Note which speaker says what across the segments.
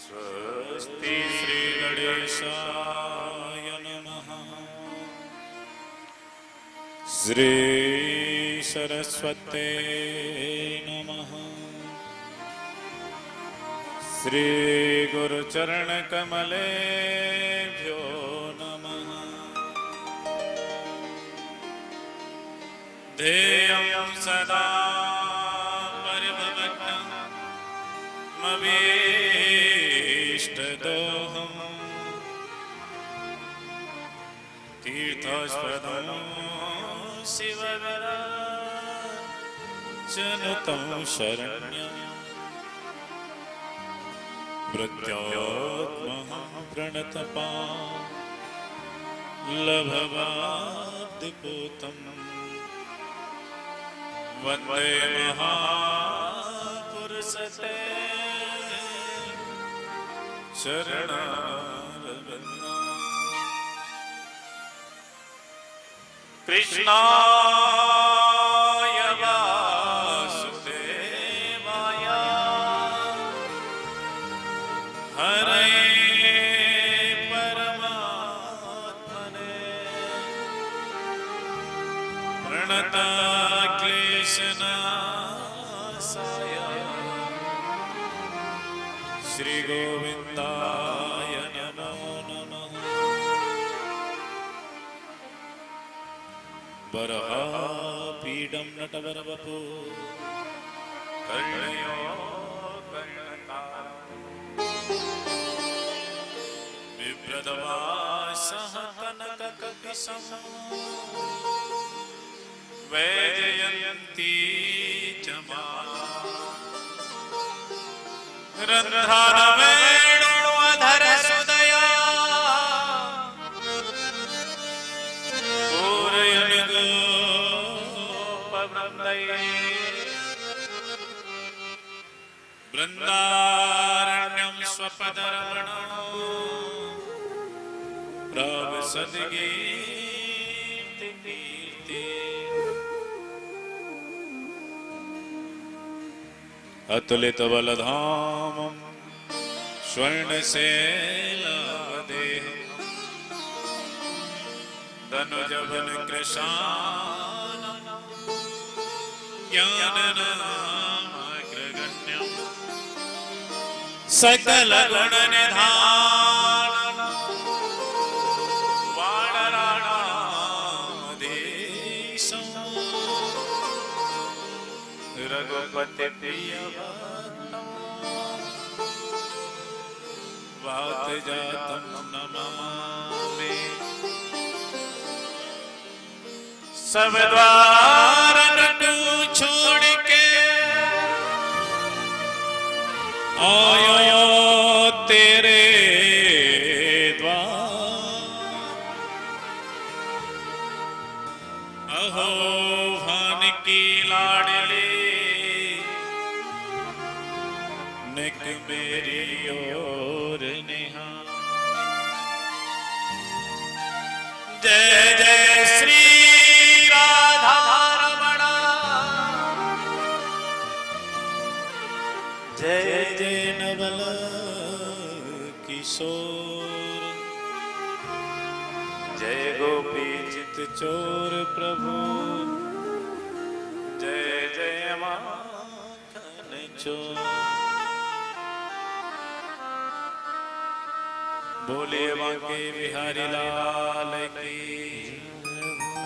Speaker 1: स्वस्ति श्री गणेशाय नमः। श्री सरस्वते नमः। श्री गुरुचरण कमलेभ्यो नमः। ध्येयं सदा परिभवग्नमभीष्टदोहम् तीर्थस्पदं शिवविरचनुतं शरण्यम् मृत्योर्महं प्रणतपालभवाब्धिपूतम् वन्दे महापुरुषते शरणारविन्दम्। कृष्णाय वासुदेवाय हरे परमात्मने प्रणतक्लेशनाशाय श्री गोविंदाय नमो नमः। वराहपीडं नटवरवपु कर्णयो बिभ्रदवासः कनककपिशं वैजयन्ती च माला रन्ध्रवेणुअधरसुदया पूरयन्गोपवृन्दये वृन्दारण्यं स्वपदरमणो प्रवसद्गीर्तिकीर्ति अतुलितबलधामं स्वर्णशैलावदेहं तनुजवनकृशानं ज्ञाननामग्रगण्यं सकलगुणनिधानं वानराणामधीशं रघुपतिप्रियभक्तं वातजातं नमामि। सब द्वार नटू छोड़ के आयो तेरे द्वार। अहो भान की लाडली निक मेरी ओर निहार। जय जय श्री राधारमण जय जय नवल किशोर जय गोपी चित चोर प्रभु जय जय माखन चोर। बोले बांके बिहारी लाल की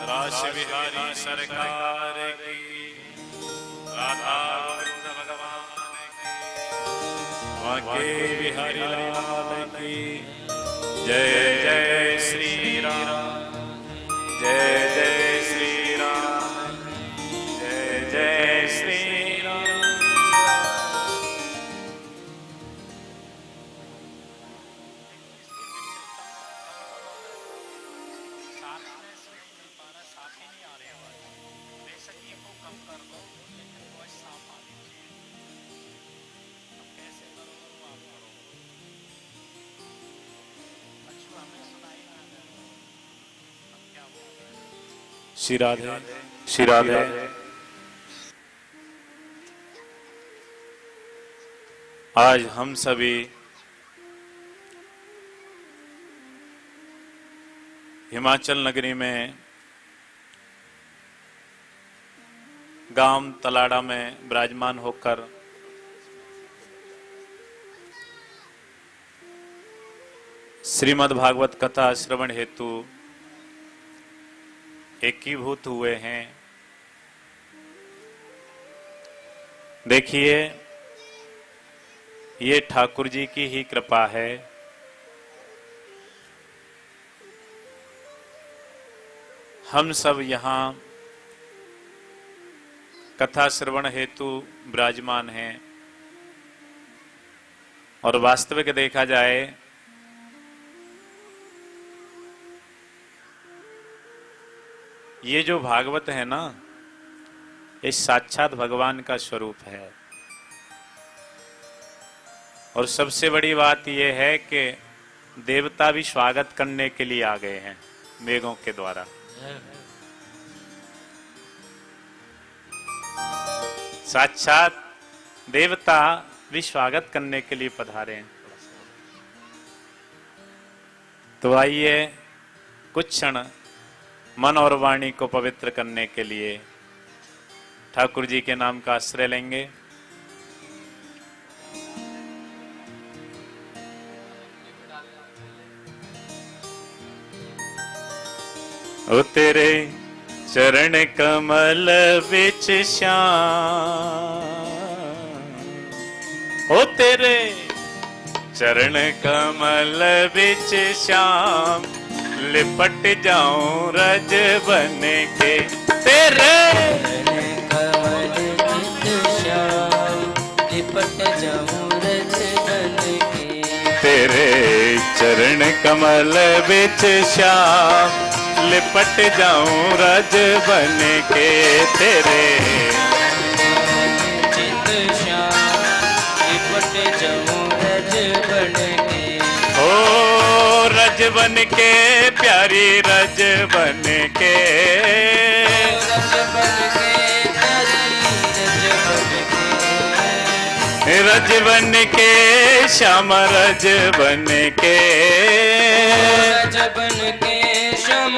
Speaker 1: रास बिहारी सरकार की राधा गोविंद भगवान की बांके बिहारी लाल की जय जय श्री राम जय जय श्री राम जय जय श्री राम। श्री राधे श्री राधे। आज हम सभी हिमाचल नगरी में गांव तलाड़ा में विराजमान होकर श्रीमद् भागवत कथा श्रवण हेतु एकीभूत हुए हैं। देखिए, ये ठाकुर जी की ही कृपा है। हम सब यहाँ कथा श्रवण हेतु विराजमान हैं और वास्तविक देखा जाए ये जो भागवत है ना, ये साक्षात भगवान का स्वरूप है। और सबसे बड़ी बात यह है कि देवता भी स्वागत करने के लिए आ गए हैं मेघों के द्वारा। साक्षात देवता भी स्वागत करने के लिए पधारे हैं। तो आइए कुछ क्षण मन और वाणी को पवित्र करने के लिए ठाकुर जी के नाम का आश्रय लेंगे। ओ तेरे चरण कमल बिच श्याम, ओ तेरे चरण कमल बिच श्याम, लिपट जाऊं रज बन के तेरे
Speaker 2: कमल बिच श्याम, लिपट जाऊं रज बन के
Speaker 1: तेरे चरण कमल बिच श्याम, लिपट जाऊं रज बन के तेरे
Speaker 2: चित श्याम, लिपट जाऊं रज बन के
Speaker 1: रज बन के प्यारी रज बन के
Speaker 2: रज बन के प्यारी
Speaker 1: रज बन के श्याम रज बन के
Speaker 2: रज बन के श्याम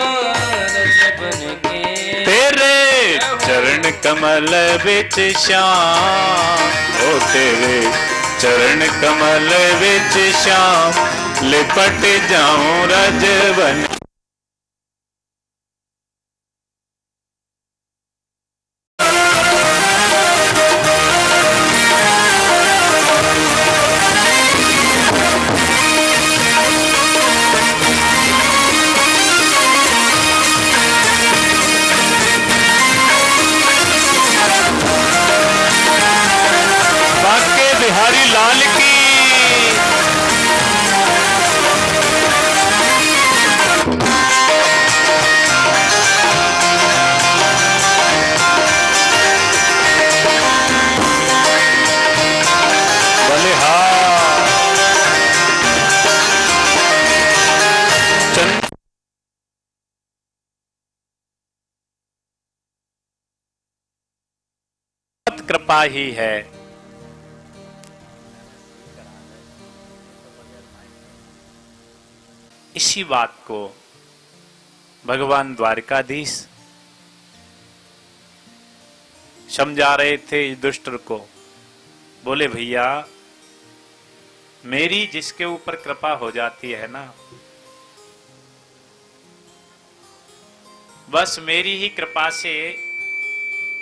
Speaker 2: रज बन के
Speaker 1: तेरे चरण कमल बिच श्याम, ओ तेरे चरण कमल बिच श्याम, लिपट जाऊं रज बन। बाके बिहारी लाल की कृपा ही है। इसी बात को भगवान द्वारिकाधीश समझा रहे थे इस दुष्ट को। बोले भैया, मेरी जिसके ऊपर कृपा हो जाती है ना, बस मेरी ही कृपा से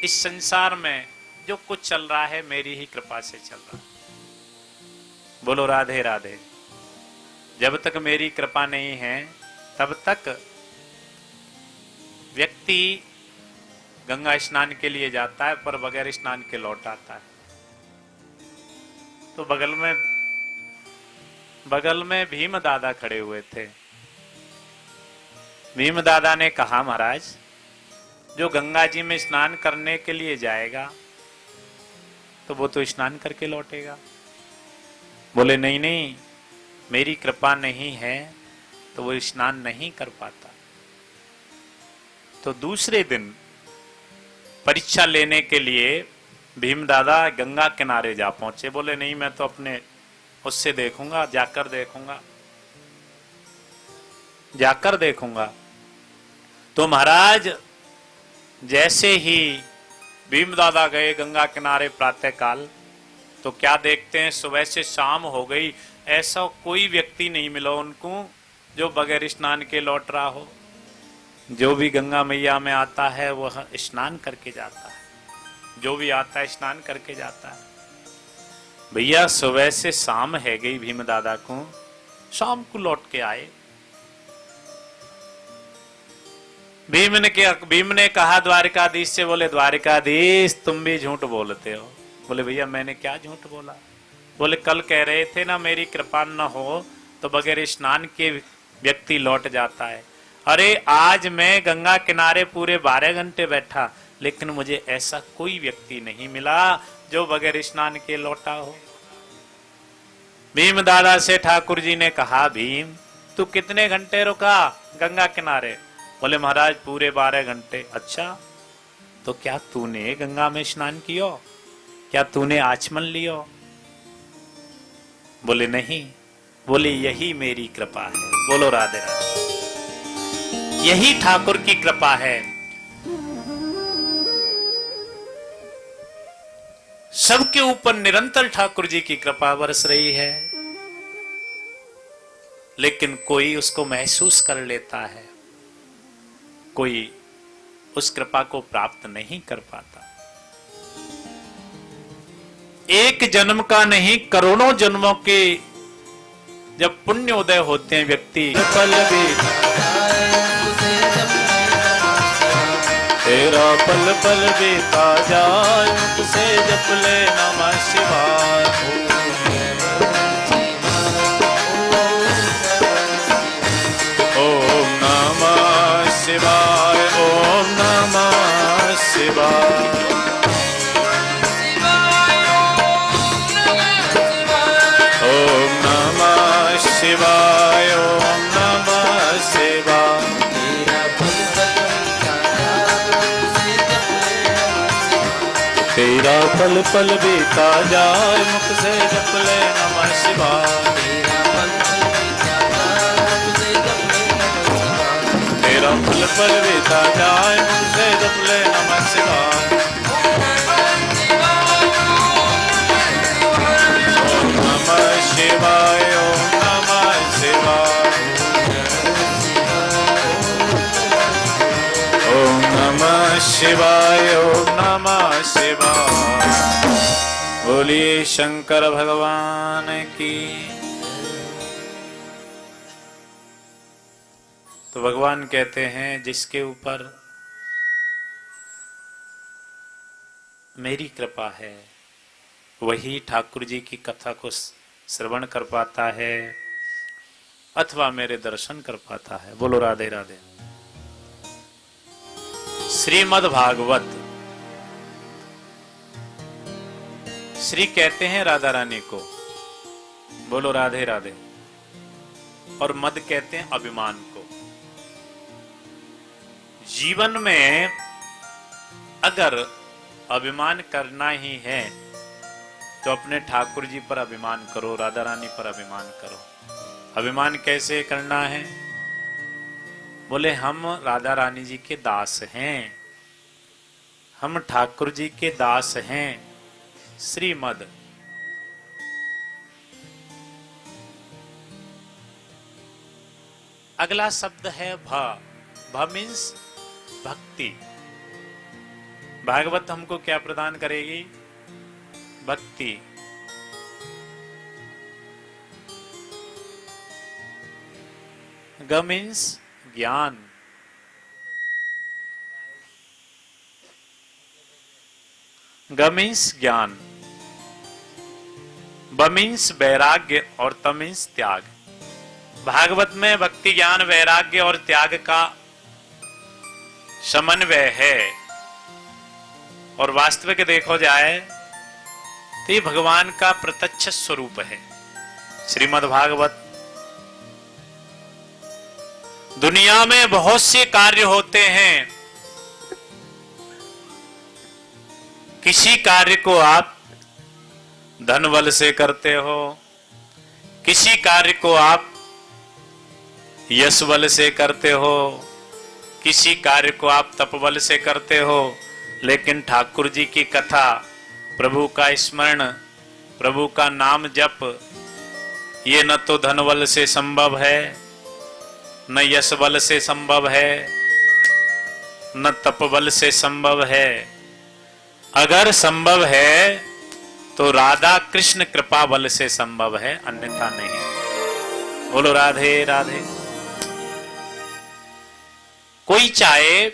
Speaker 1: इस संसार में जो कुछ चल रहा है मेरी ही कृपा से चल रहा है। बोलो राधे राधे। जब तक मेरी कृपा नहीं है तब तक व्यक्ति गंगा स्नान के लिए जाता है पर बगैर स्नान के लौट आता है। तो बगल में भीम दादा खड़े हुए थे। भीम दादा ने कहा, महाराज जो गंगा जी में स्नान करने के लिए जाएगा तो वो तो स्नान करके लौटेगा। बोले नहीं नहीं, मेरी कृपा नहीं है तो वो स्नान नहीं कर पाता। तो दूसरे दिन परीक्षा लेने के लिए भीम दादा गंगा किनारे जा पहुंचे। बोले नहीं, मैं तो अपने उससे देखूंगा, जाकर देखूंगा। तो महाराज जैसे ही भीम दादा गए गंगा किनारे प्रातः काल, तो क्या देखते हैं, सुबह से शाम हो गई, ऐसा कोई व्यक्ति नहीं मिला उनको जो बगैर स्नान के लौट रहा हो। जो भी गंगा मैया में आता है वह स्नान करके जाता है, जो भी आता है स्नान करके जाता है। भैया सुबह से शाम है गई भीम दादा को, शाम को लौट के आए। भीम ने कहा द्वारिकाधीश से, बोले द्वारिकाधीश तुम भी झूठ बोलते हो। बोले भैया मैंने क्या झूठ बोला? बोले कल कह रहे थे ना मेरी कृपा न हो तो बगैर स्नान के व्यक्ति लौट जाता है। अरे आज मैं गंगा किनारे पूरे 12 घंटे बैठा, लेकिन मुझे ऐसा कोई व्यक्ति नहीं मिला जो बगैर स्नान के लौटा हो। भीम दादा से ठाकुर जी ने कहा, भीम तू कितने घंटे रुका गंगा किनारे? बोले महाराज पूरे 12 घंटे। अच्छा, तो क्या तूने गंगा में स्नान कियो? क्या तूने आचमन लियो? बोले नहीं। बोले यही मेरी कृपा है। बोलो राधे राधे। यही ठाकुर की कृपा है। सबके ऊपर निरंतर ठाकुर जी की कृपा बरस रही है, लेकिन कोई उसको महसूस कर लेता है, कोई उस कृपा को प्राप्त नहीं कर पाता। एक जन्म का नहीं, करोड़ों जन्मों के जब पुण्य उदय होते हैं व्यक्ति पल भी तेरा पल पल बीता जाए, मुझसे जप ले नमः शिवाय। ओम नमः शिवाय, ओम नमः शिवाय। ओम नमः शिवाय, ओम नमः शिवाय। तेरा पल पल बीता जाए, मुख से जप ले नमः शिवाय। तेरा पल पल बीता जाए, मुख से जप ले नमः शिवाय। ओम नमः शिवाय, ओम नमः शिवाय। ओम नमः शिवाय, ओम नमः शिवाय। बोलिए शंकर भगवान की। तो भगवान कहते हैं जिसके ऊपर मेरी कृपा है वही ठाकुर जी की कथा को श्रवण कर पाता है अथवा मेरे दर्शन कर पाता है। बोलो राधे राधे। श्रीमद् भागवत, श्री कहते हैं राधा रानी को, बोलो राधे राधे, और मद कहते हैं अभिमान को। जीवन में अगर अभिमान करना ही है तो अपने ठाकुर जी पर अभिमान करो, राधा रानी पर अभिमान करो। अभिमान कैसे करना है? बोले हम राधा रानी जी के दास हैं, हम ठाकुर जी के दास हैं। श्रीमद अगला शब्द है भ। भ मीन्स भक्ति। भागवत हमको क्या प्रदान करेगी? भक्ति। ग मीन्स ज्ञान। ग मीन्स ज्ञान। ब मीन्स वैराग्य और त मीन्स त्याग। भागवत में भक्ति, ज्ञान, वैराग्य और त्याग का समन्वय है, और वास्तविक देखो जाए तो ये भगवान का प्रत्यक्ष स्वरूप है। श्रीमद् भागवत। दुनिया में बहुत से कार्य होते हैं, किसी कार्य को आप धन बल से करते हो, किसी कार्य को आप यश बल से करते हो, किसी कार्य को आप तपबल से करते हो, लेकिन ठाकुर जी की कथा, प्रभु का स्मरण, प्रभु का नाम जप, ये न तो धन बल से संभव है, न यश बल से संभव है, न तप बल से संभव है। अगर संभव है तो राधा कृष्ण कृपा बल से संभव है, अन्यथा नहीं। बोलो राधे राधे। कोई चाहे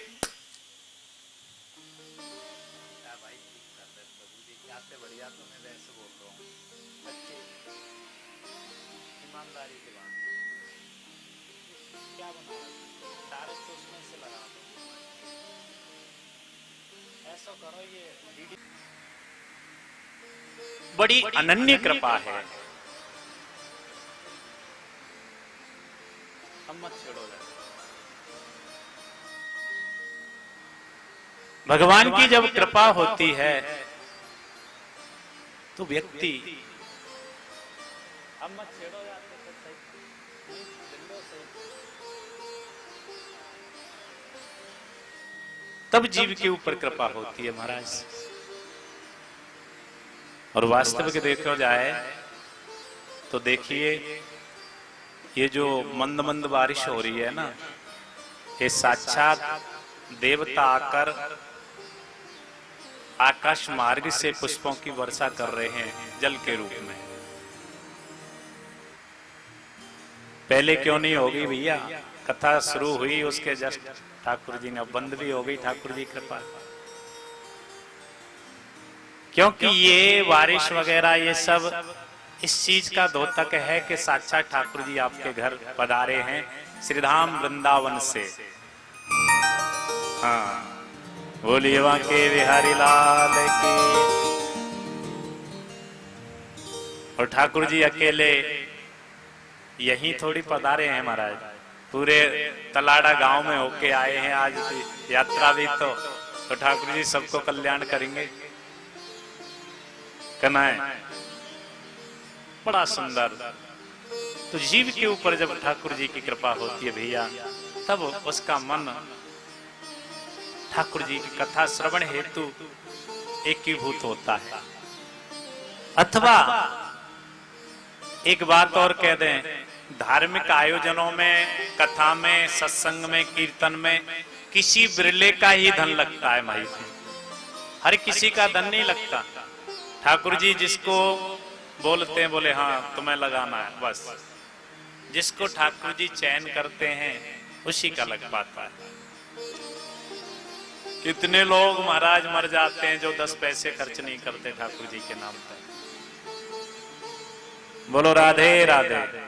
Speaker 1: बड़ी अनन्य कृपा है। हम मत छेड़ो। भगवान की जब कृपा होती है तो व्यक्ति, हम मत छेड़ो यार, तब जीव के ऊपर कृपा होती है महाराज। और वास्तविक देखा जाए तो देखिए, ये जो मंद मंद बारिश हो रही है ना, ये साक्षात देवता आकर आकाश मार्ग से पुष्पों की वर्षा कर रहे हैं जल के रूप में। पहले क्यों नहीं होगी भैया? कथा शुरू हुई उसके जस्ट ठाकुर जी ने, बंद भी हो गई ठाकुर जी कृपा। क्योंकि ये बारिश वगैरह ये सब इस चीज का द्योतक है कि साक्षात ठाकुर जी आपके घर पधारे हैं श्रीधाम वृंदावन से। हाँ, बोलिए वहां के बिहारी लाल की। और ठाकुर जी अकेले यहीं थोड़ी पधारे हैं महाराज, पूरे तलाड़ा गांव में होके आए हैं आज यात्रा भी। तो ठाकुर जी सबको कल्याण करेंगे। करना है बड़ा सुंदर। तो जीव के ऊपर जब ठाकुर जी की कृपा होती है भैया, तब उसका मन ठाकुर जी की कथा श्रवण हेतु एकीभूत होता है। अथवा एक बात और कह दें, धार्मिक आयोजनों में, कथा में, सत्संग में, कीर्तन में किसी बिरले का ही धन लगता है भाई, हर किसी का धन नहीं लगता। ठाकुर जी जिसको बोलते हैं, बोले हाँ तुम्हें लगाना है, बस जिसको ठाकुर जी चयन करते हैं उसी का लग पाता है। कितने लोग महाराज मर जाते हैं जो 10 पैसे खर्च नहीं करते ठाकुर जी के नाम पर। बोलो राधे राधे।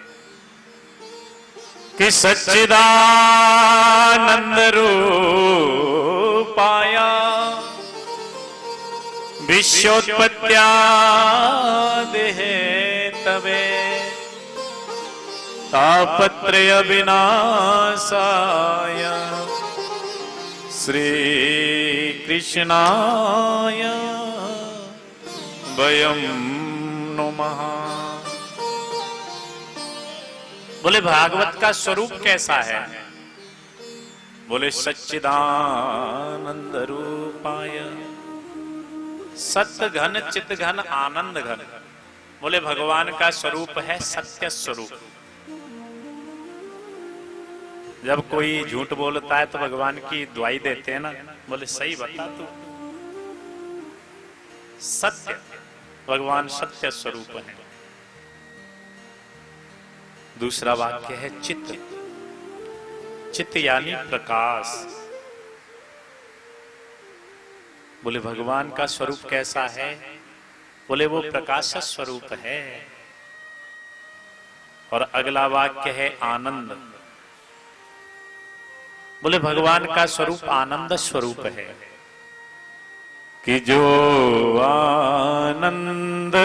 Speaker 1: कि सच्चिदानंद रूपाया विश्वोत्पत्त्यादिः तवे तापत्रय विनाशाय श्री कृष्णाय वयं नुमः। बोले भागवत का स्वरूप कैसा है? बोले सच्चिदानंद रूपाय, सत्य घन चित घन आनंद घन। बोले भगवान का स्वरूप है सत्य स्वरूप। जब कोई झूठ बोलता है तो भगवान की दुआई देते हैं ना, बोले सही बता तू। सत्य, भगवान सत्य स्वरूप है। दूसरा वाक्य है चित्त। चित्त यानी प्रकाश। बोले भगवान का स्वरूप कैसा है? बोले वो प्रकाश स्वरूप है। और अगला वाक्य है आनंद। बोले भगवान का स्वरूप आनंद स्वरूप है। कि जो आनंद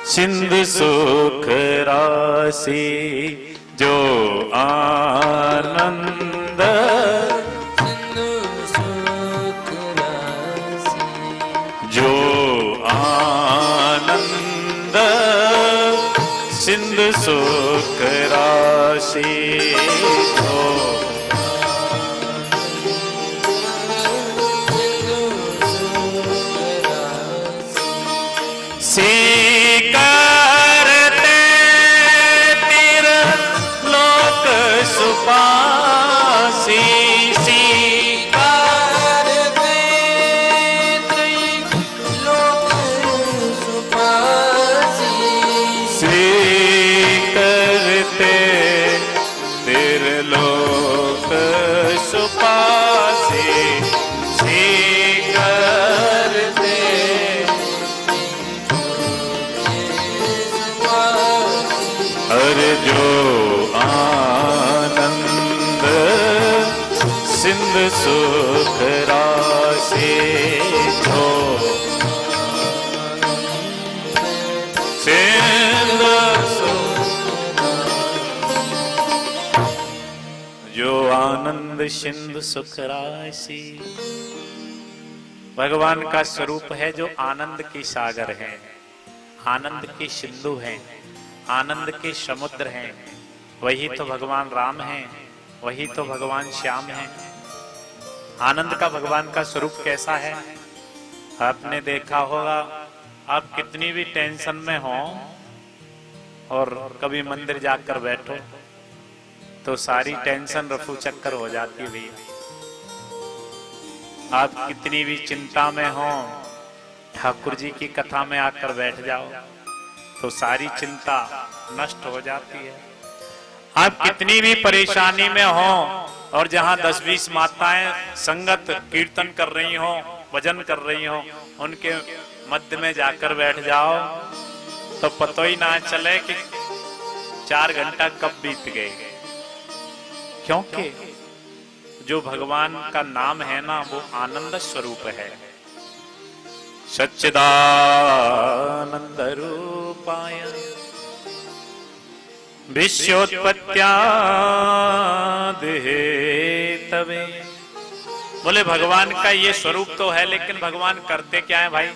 Speaker 1: सिंधु सुख राशि, जो आनंद
Speaker 2: सिंधु सुख राशि,
Speaker 1: जो आनंद सिंधु सुख राशि, ते तेरे लोक सुपासे कर दे। अरे जो आनंद सिंध सुख राशि जो सिंध जो आनंद सिंधु सुख राशि। भगवान का स्वरूप है जो आनंद की सागर है, आनंद की सिंधु है, आनंद के समुद्र हैं। वही तो भगवान राम हैं, वही तो भगवान श्याम हैं। आनंद का भगवान का स्वरूप कैसा है? आपने देखा होगा, आप कितनी भी टेंशन में हो और कभी मंदिर जाकर बैठो तो सारी टेंशन रफू चक्कर हो जाती है भैया। आप कितनी भी चिंता में हो, ठाकुर जी की कथा में आकर बैठ जाओ तो सारी चिंता नष्ट हो जाती है। आप कितनी भी परेशानी में हो और जहां 10-20 माताएं संगत कीर्तन कर रही हो, भजन कर रही हो, उनके मध्य में जाकर बैठ जाओ तो पता ही ना चले कि 4 घंटा कब बीत गए। क्योंकि जो भगवान का नाम है ना वो आनंद स्वरूप है। सच्चिदानंद रूपाय विश्वोत्पत्त्यादि हेतवे। बोले भगवान का ये स्वरूप तो है, लेकिन भगवान करते क्या है भाई?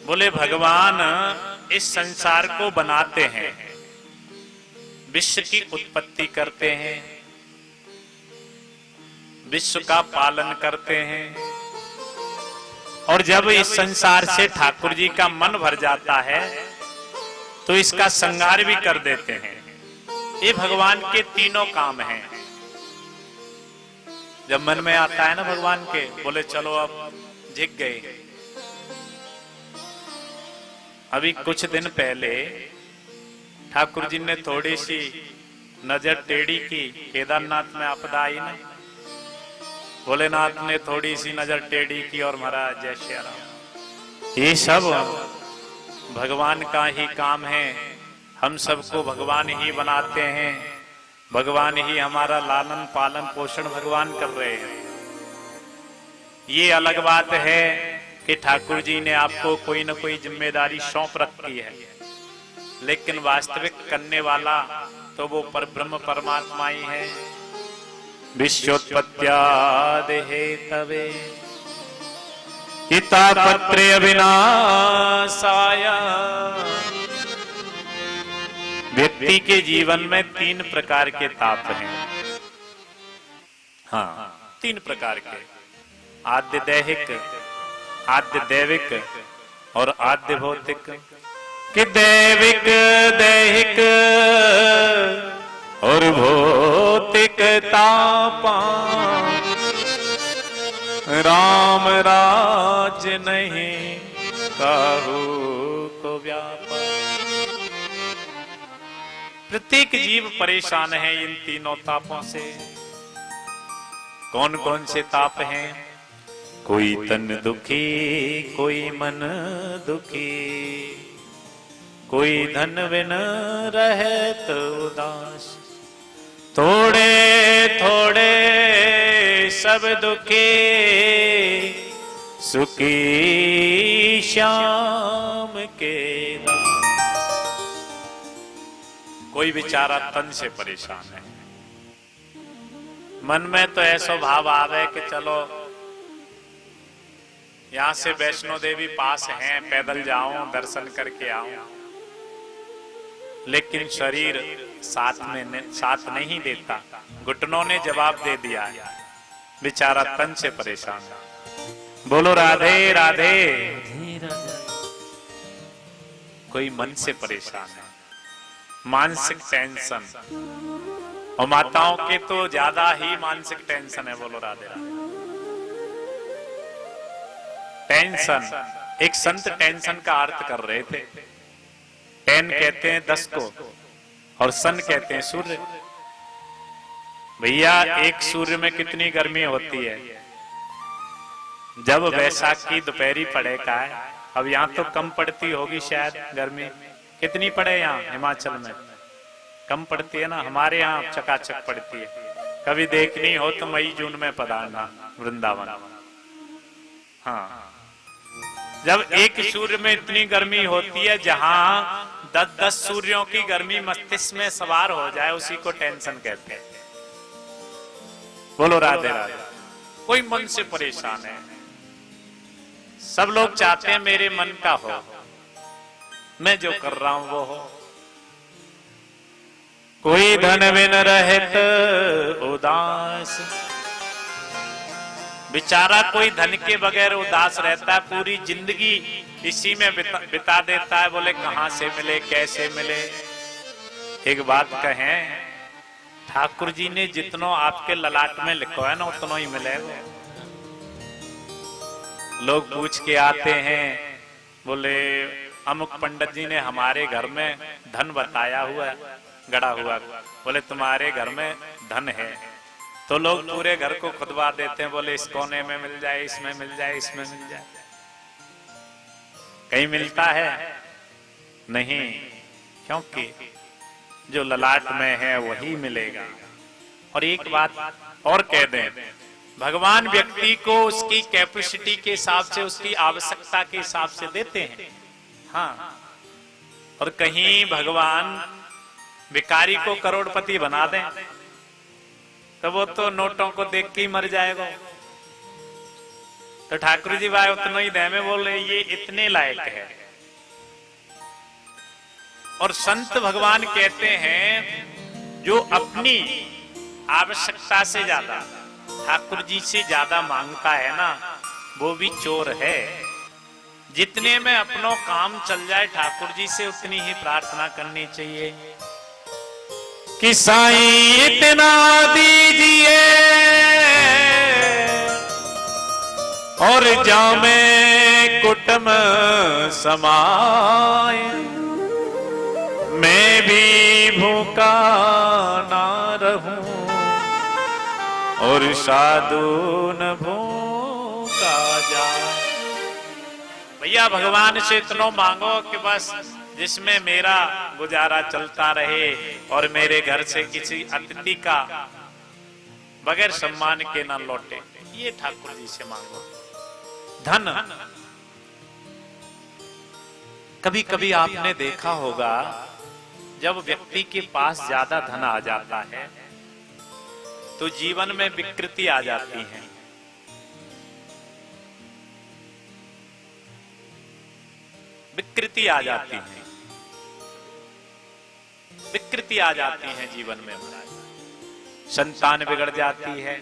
Speaker 1: बोले भगवान इस संसार को बनाते हैं, विश्व की उत्पत्ति करते हैं, विश्व का पालन करते हैं, और जब इस संसार से ठाकुर जी का मन भर जाता है तो इसका संहार भी कर देते हैं। ये भगवान के तीनों काम हैं। जब मन में आता है ना भगवान के, बोले चलो अब झिक गए। अभी कुछ दिन पहले ठाकुर जी ने थोड़ी सी नजर टेढ़ी की, केदारनाथ में आपदा आई ना, भोलेनाथ ने थोड़ी सी नजर टेढ़ी की और महाराज जय श्री राम। ये सब भगवान का ही काम है। हम सबको भगवान ही बनाते हैं, भगवान ही हमारा लालन पालन पोषण भगवान कर रहे हैं। ये अलग बात है कि ठाकुर जी ने आपको कोई न कोई जिम्मेदारी सौंप रखी है, लेकिन वास्तविक करने वाला तो वो परब्रह्म परमात्मा ही है। विश्वोत्पत्त्यादि हेतवे हितापत्रे अविनाशाय। व्यक्ति के जीवन में 3 प्रकार के ताप हैं। हाँ, 3 प्रकार के, आद्य दैहिक, आद्य दैविक और आद्य भौतिक। कि दैविक दैहिक और भौतिक तापा राम राज नहीं काहू को व्यापा। प्रत्येक जीव परेशान है इन तीनों तापों से। कौन कौन से ताप हैं? कोई तन दुखी, कोई मन दुखी, कोई धन बिन रहे तो उदास, थोड़े थोड़े सब दुखी, सुखी श्याम के दास। कोई बेचारा तन से परेशान है, मन में तो ऐसा भाव आवे कि चलो यहां से वैष्णो देवी पास हैं, पैदल जाऊं, दर्शन करके आऊं, लेकिन शरीर साथ नहीं देता। घुटनों ने जवाब दे दिया, बेचारा तन से परेशान है। बोलो राधे राधे। कोई मन से परेशान है, मानसिक टेंशन, और माताओं के तो ज्यादा ही मानसिक टेंशन है। बोलो राधे राधे। टेंशन, एक संत टेंशन का अर्थ कर रहे थे 10 कहते हैं 10 को, और सन कहते हैं सूर्य। भैया एक सूर्य में कितनी गर्मी होती है। जब वैशाखी दोपहरी पड़े का है, अब यहाँ तो कम पड़ती होगी शायद गर्मी, कितनी पड़े यहाँ हिमाचल में? कम पड़ती है ना, हमारे यहाँ चकाचक पड़ती है। कभी देखनी हो तो मई जून में पधारना वृंदावन। हाँ, जब एक सूर्य में इतनी गर्मी होती है, जहां 10-10 सूर्यों की गर्मी मस्तिष्क में सवार हो जाए, उसी को टेंशन कहते हैं। बोलो राधे राधे। कोई मन से परेशान है, सब लोग चाहते हैं मेरे मन का हो, मैं जो कर रहा हूं वो हो। कोई धन बिन रहत उदास, बेचारा कोई धन के बगैर उदास रहता है, पूरी जिंदगी इसी में बिता देता है। बोले कहां से मिले, कैसे मिले। एक बात कहें, ठाकुर जी ने जितनो आपके ललाट में लिखो है ना, उतनो ही मिलेगा। लोग पूछ के आते हैं, बोले अमुक पंडित जी ने हमारे घर में धन बताया हुआ है, गड़ा हुआ। बोले तुम्हारे घर में धन है, तो लोग पूरे घर को खुदवा देते हैं। बोले इस कोने में मिल जाए, इसमें मिल जाए, इसमें मिल जाए। कहीं मिलता है नहीं, क्योंकि जो ललाट में है वही मिलेगा। और एक बात और कह दें, भगवान व्यक्ति को उसकी कैपेसिटी के हिसाब से, उसकी आवश्यकता के हिसाब से देते हैं। हाँ, और कहीं भगवान भिखारी को करोड़पति बना दें तो वो तो नोटों को देख के ही मर जाएगा। तो ठाकुर जी भाई उतना ही दे में बोले ये इतने लायक है। और संत भगवान कहते हैं, जो अपनी आवश्यकता से ज्यादा ठाकुर जी से ज्यादा मांगता है ना, वो भी चोर है। जितने में अपनों काम चल जाए, ठाकुर जी से उतनी ही प्रार्थना करनी चाहिए कि साईं इतना दीजिए और जामे कुटुम समाए, मैं भी भूखा ना रहूं और साधु न भूखा जाए। भैया भगवान से इतना मांगो कि बस जिसमें मेरा गुजारा चलता रहे और मेरे घर से किसी अतिथि का बगैर सम्मान के न लौटे। ये ठाकुर जी से मांगो। धन, कभी कभी आपने देखा होगा, जब व्यक्ति के पास ज्यादा धन आ जाता है तो जीवन में विकृति आ जाती है। विकृति आ जाती है, विकृति आ जाती है जीवन में। संतान बिगड़ जाती है,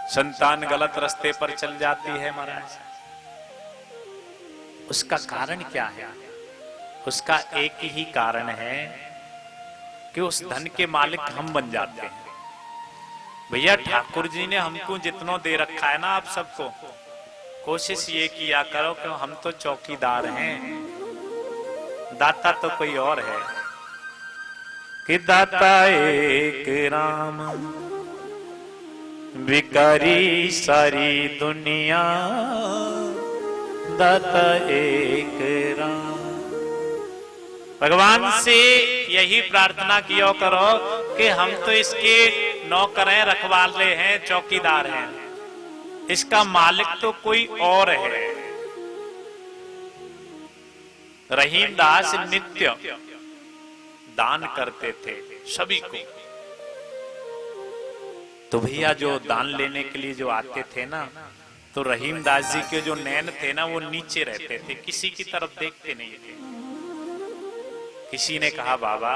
Speaker 1: संतान गलत रास्ते पर चल जाती है महाराज। उसका कारण क्या है? उसका एक ही कारण है कि उस धन के मालिक हम बन जाते हैं। भैया ठाकुर जी ने हमको जितना दे रखा है ना, आप सबको कोशिश ये किया करो कि हम तो चौकीदार हैं, दाता तो कोई और है। कि दाता एक राम, भिखारी सारी दुनिया, दाता एक राम। भगवान से यही प्रार्थना किया करो कि हम तो इसके नौकर हैं, रखवाले हैं, चौकीदार हैं, इसका मालिक तो कोई और है। रहीम दास नित्य दान करते थे सभी को। तो भैया जो दान लेने के लिए जो आते थे ना, तो रहीम दास जी के जो नैन थे ना, वो नीचे रहते थे, किसी की तरफ देखते नहीं थे। किसी ने कहा, बाबा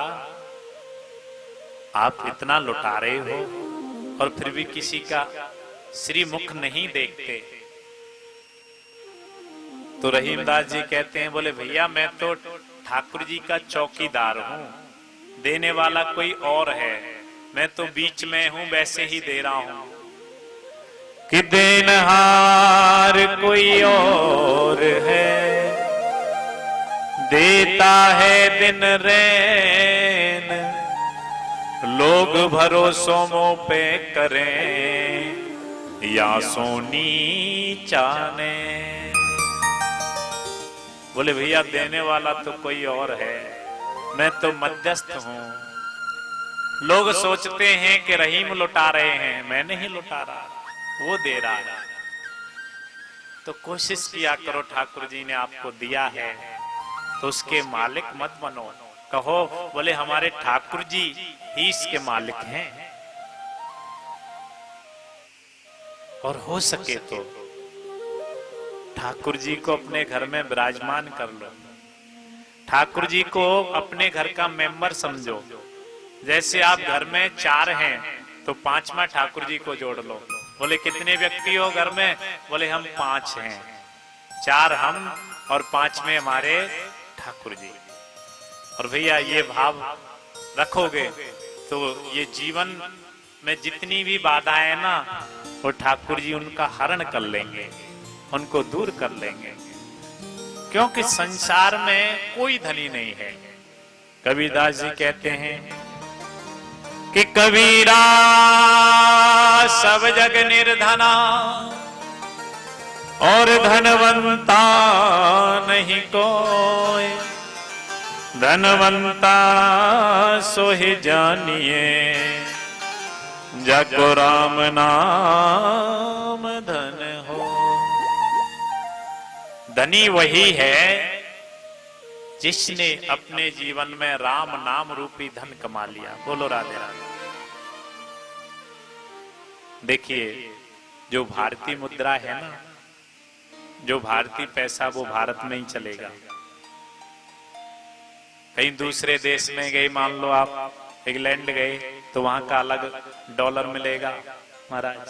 Speaker 1: आप इतना लुटा रहे हो और फिर भी किसी का श्रीमुख नहीं देखते। तो रहीमदास जी कहते हैं, बोले भैया मैं तो ठाकुर जी का चौकीदार हूं, देने वाला कोई और है, मैं तो बीच में हूं, वैसे ही दे रहा हूं। कि देनहार कोई और है, देता है दिन रैन, लोग भरोसों मों पे करें या सोनी चाने। बोले भैया देने वाला तो कोई और है, मैं तो मध्यस्थ हूं। लोग सोचते हैं कि रहीम लुटा रहे हैं, मैं नहीं लुटा रहा, वो दे रहा है। तो कोशिश किया करो, ठाकुर जी ने आपको दिया है तो उसके मालिक मत बनो। कहो बोले हमारे ठाकुर जी ही इसके मालिक हैं, और हो सके तो ठाकुर जी को अपने घर में विराजमान कर लो। ठाकुर जी को अपने घर का मेंबर समझो। जैसे आप घर में 4 हैं तो 5वां ठाकुर जी को जोड़ लो। बोले कितने व्यक्ति हो घर में? बोले हम 5 हैं, 4 हम और 5वें हमारे ठाकुर जी। और भैया ये भाव रखोगे तो ये जीवन में जितनी भी बाधाएं ना, वो ठाकुर जी उनका हरण कर लेंगे, उनको दूर कर लेंगे। क्योंकि संसार में कोई धनी नहीं है। कबीरदास जी कहते हैं कि कबीरा सब जग निर्धना और धनवंता नहीं कोई, धनवंता सोहि जानिए जाको राम नाम धन हो। धनी वही है जिसने अपने जीवन में राम नाम रूपी धन कमा लिया। बोलो राधे राधे। देखिए जो भारतीय मुद्रा है ना, जो भारतीय पैसा, वो भारत में ही चलेगा। कहीं दूसरे देश में गए, मान लो आप इंग्लैंड गए तो वहां का अलग डॉलर मिलेगा महाराज।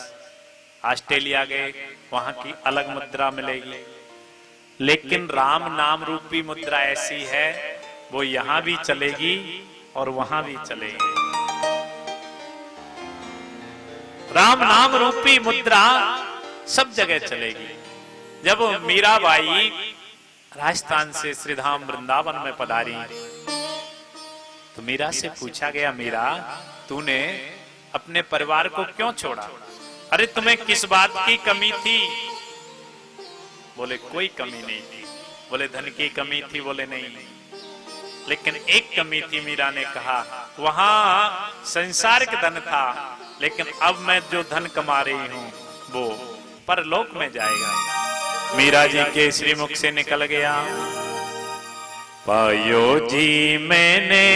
Speaker 1: ऑस्ट्रेलिया गए वहां की अलग मुद्रा मिलेगी। लेकिन राम नाम रूपी मुद्रा ऐसी है, वो यहां भी चलेगी और वहां भी चलेगी। राम नाम रूपी मुद्रा सब जगह चलेगी। जब मीराबाई राजस्थान से श्रीधाम वृंदावन में पधारी तो मीरा से पूछा गया, मीरा तूने अपने परिवार को क्यों छोड़ा? अरे तुम्हें किस बात की कमी थी? बोले कोई कमी नहीं थी। बोले धन की कमी थी? बोले नहीं, लेकिन एक कमी थी। मीरा ने कहा वहां संसारिक धन था, लेकिन अब मैं जो धन कमा रही हूं वो परलोक में जाएगा। मीरा जी के श्रीमुख से निकल गया, पायो जी मैंने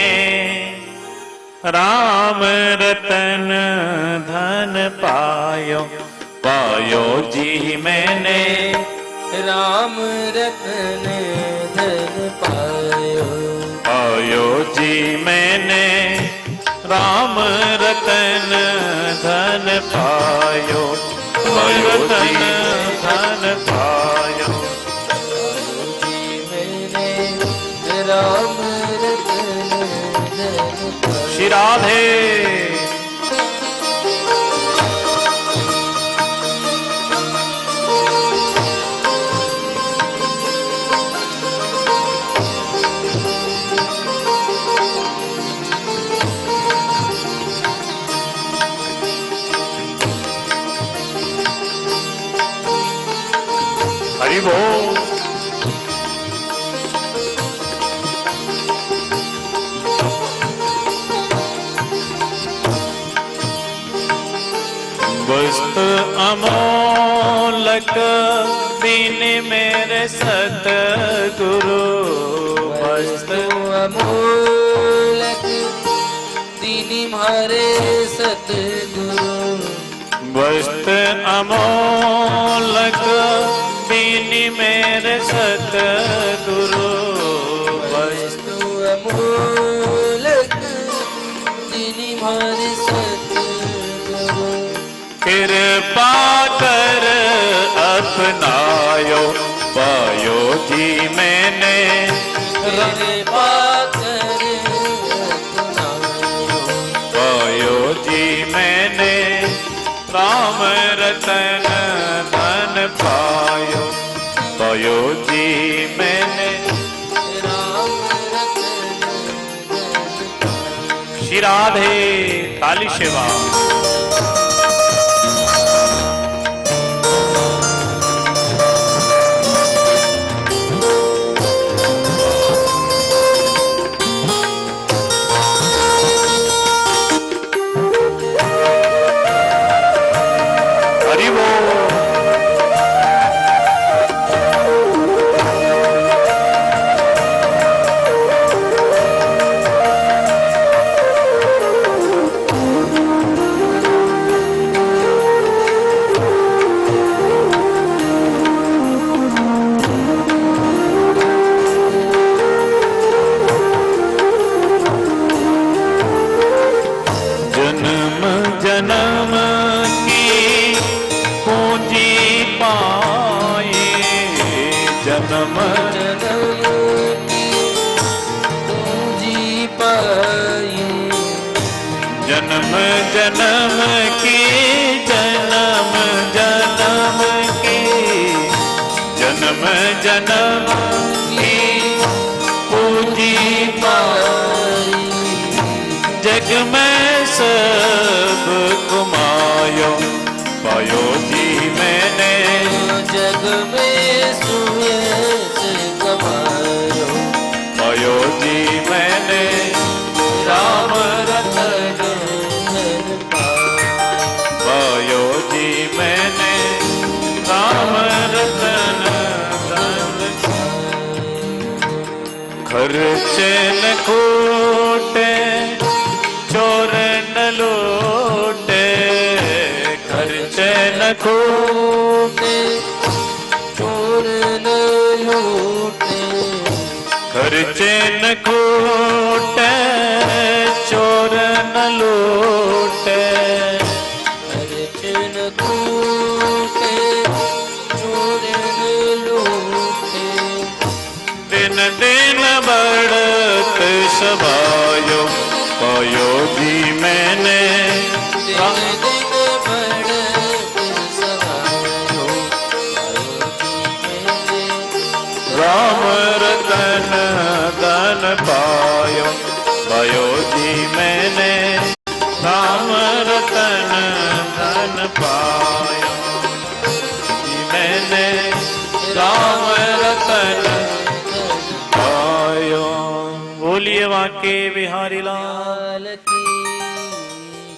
Speaker 1: राम रतन धन पायो, पायो जी मैंने
Speaker 2: राम रतन धन पायो,
Speaker 1: पायो जी मैंने राम रतन धन पायो, पायो जी धन पायो।
Speaker 2: राम रतन धन पायो।
Speaker 1: श्री राधे। हरि बोल। वस्तु अमोलक दीन मेरे सतगुरु,
Speaker 2: वस्तु अमोलक दीन मारे सतगुरु,
Speaker 1: वस्तु अमोलक दीन मेरे सतगुरु,
Speaker 2: वस्तु अमोलक दीन मारे सतगुरु।
Speaker 1: कृपा कर अपनायो, पायो जी मैंने
Speaker 2: कृपा कर अपनायो,
Speaker 1: पायो जी मैंने राम रतन धन पायो, पायो जी मैंने
Speaker 2: राम
Speaker 1: श्री राधे ताली सेवा। हरि बोल। जन्म जन्म की पूंजी पाए, जन्म
Speaker 2: जन्म की पूंजी पाई,
Speaker 1: जन्म जन्म की, जन्म जन्म की, जन्म जन्म की पूंजी
Speaker 2: पाई,
Speaker 1: जग में सब कुमायो पायो जी मैंने,
Speaker 2: जग में सुयश कमायो
Speaker 1: पायो जी मैंने राम रतन,
Speaker 2: धन पायो,
Speaker 1: पायो जी मैंने राम रतन धन। खर्चे न खोटे चोर न लूटे, खर्चे न खोटे
Speaker 2: चोर न लूटे,
Speaker 1: खर्चे न खोटे चोर न लूटे,
Speaker 2: खर्च न कूटे चोर न लूटे,
Speaker 1: दिन दिन बढ़त सभायो पायो जी मैंने
Speaker 2: दिन दिन बढ़त सभायो पायो जी मैंने,
Speaker 1: राम रतन धन पायो, पायो जी मैंने राम रतन धन पायो जी मैंने राम रतन पायो। बोलिए वाके बिहारी लाल।
Speaker 2: लाल की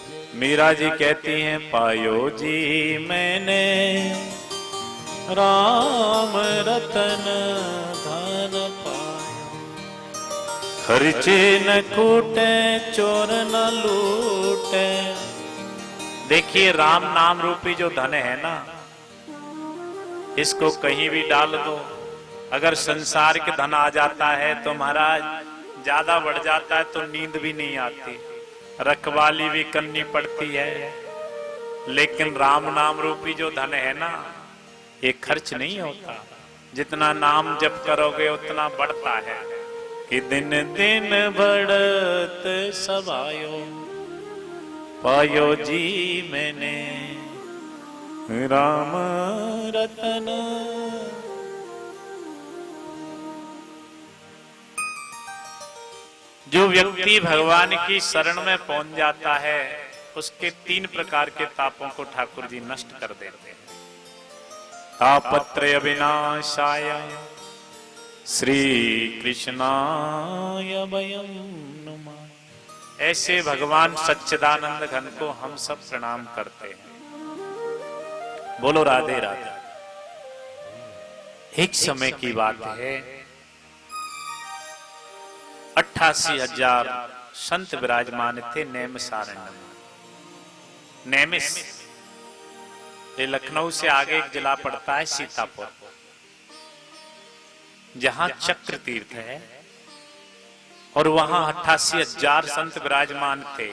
Speaker 2: जय।
Speaker 1: मीरा जी कहती हैं पायो जी मैंने राम रतन धन पायो, खर्चे न कूटे चोर न लूटे। देखिए राम नाम रूपी जो धन है ना, इसको कहीं भी डाल दो, अगर संसार के धन आ जाता है तो महाराज ज्यादा बढ़ जाता है तो नींद भी नहीं आती, रखवाली भी करनी पड़ती है। लेकिन राम नाम रूपी जो धन है ना, ये खर्च नहीं होता, जितना नाम जप करोगे उतना बढ़ता है। कि दिन दिन बढ़त सभायो पायो जी मैंने राम रतन। जो व्यक्ति भगवान की शरण में पहुंच जाता है, उसके 3 प्रकार के तापों को ठाकुर जी नष्ट कर देते हैं। तापत्रय विनाशाय श्री कृष्णाय वयं नुमः। ऐसे भगवान सच्चिदानंद घन को हम सब प्रणाम करते हैं। बोलो राधे राधे। एक समय की बात है, 88,000 संत विराजमान थे नैमिषारण्य में। नैमिष ये लखनऊ से आगे एक जिला पड़ता है सीतापुर, जहां चक्र तीर्थ है, और वहां 88,000 संत विराजमान थे।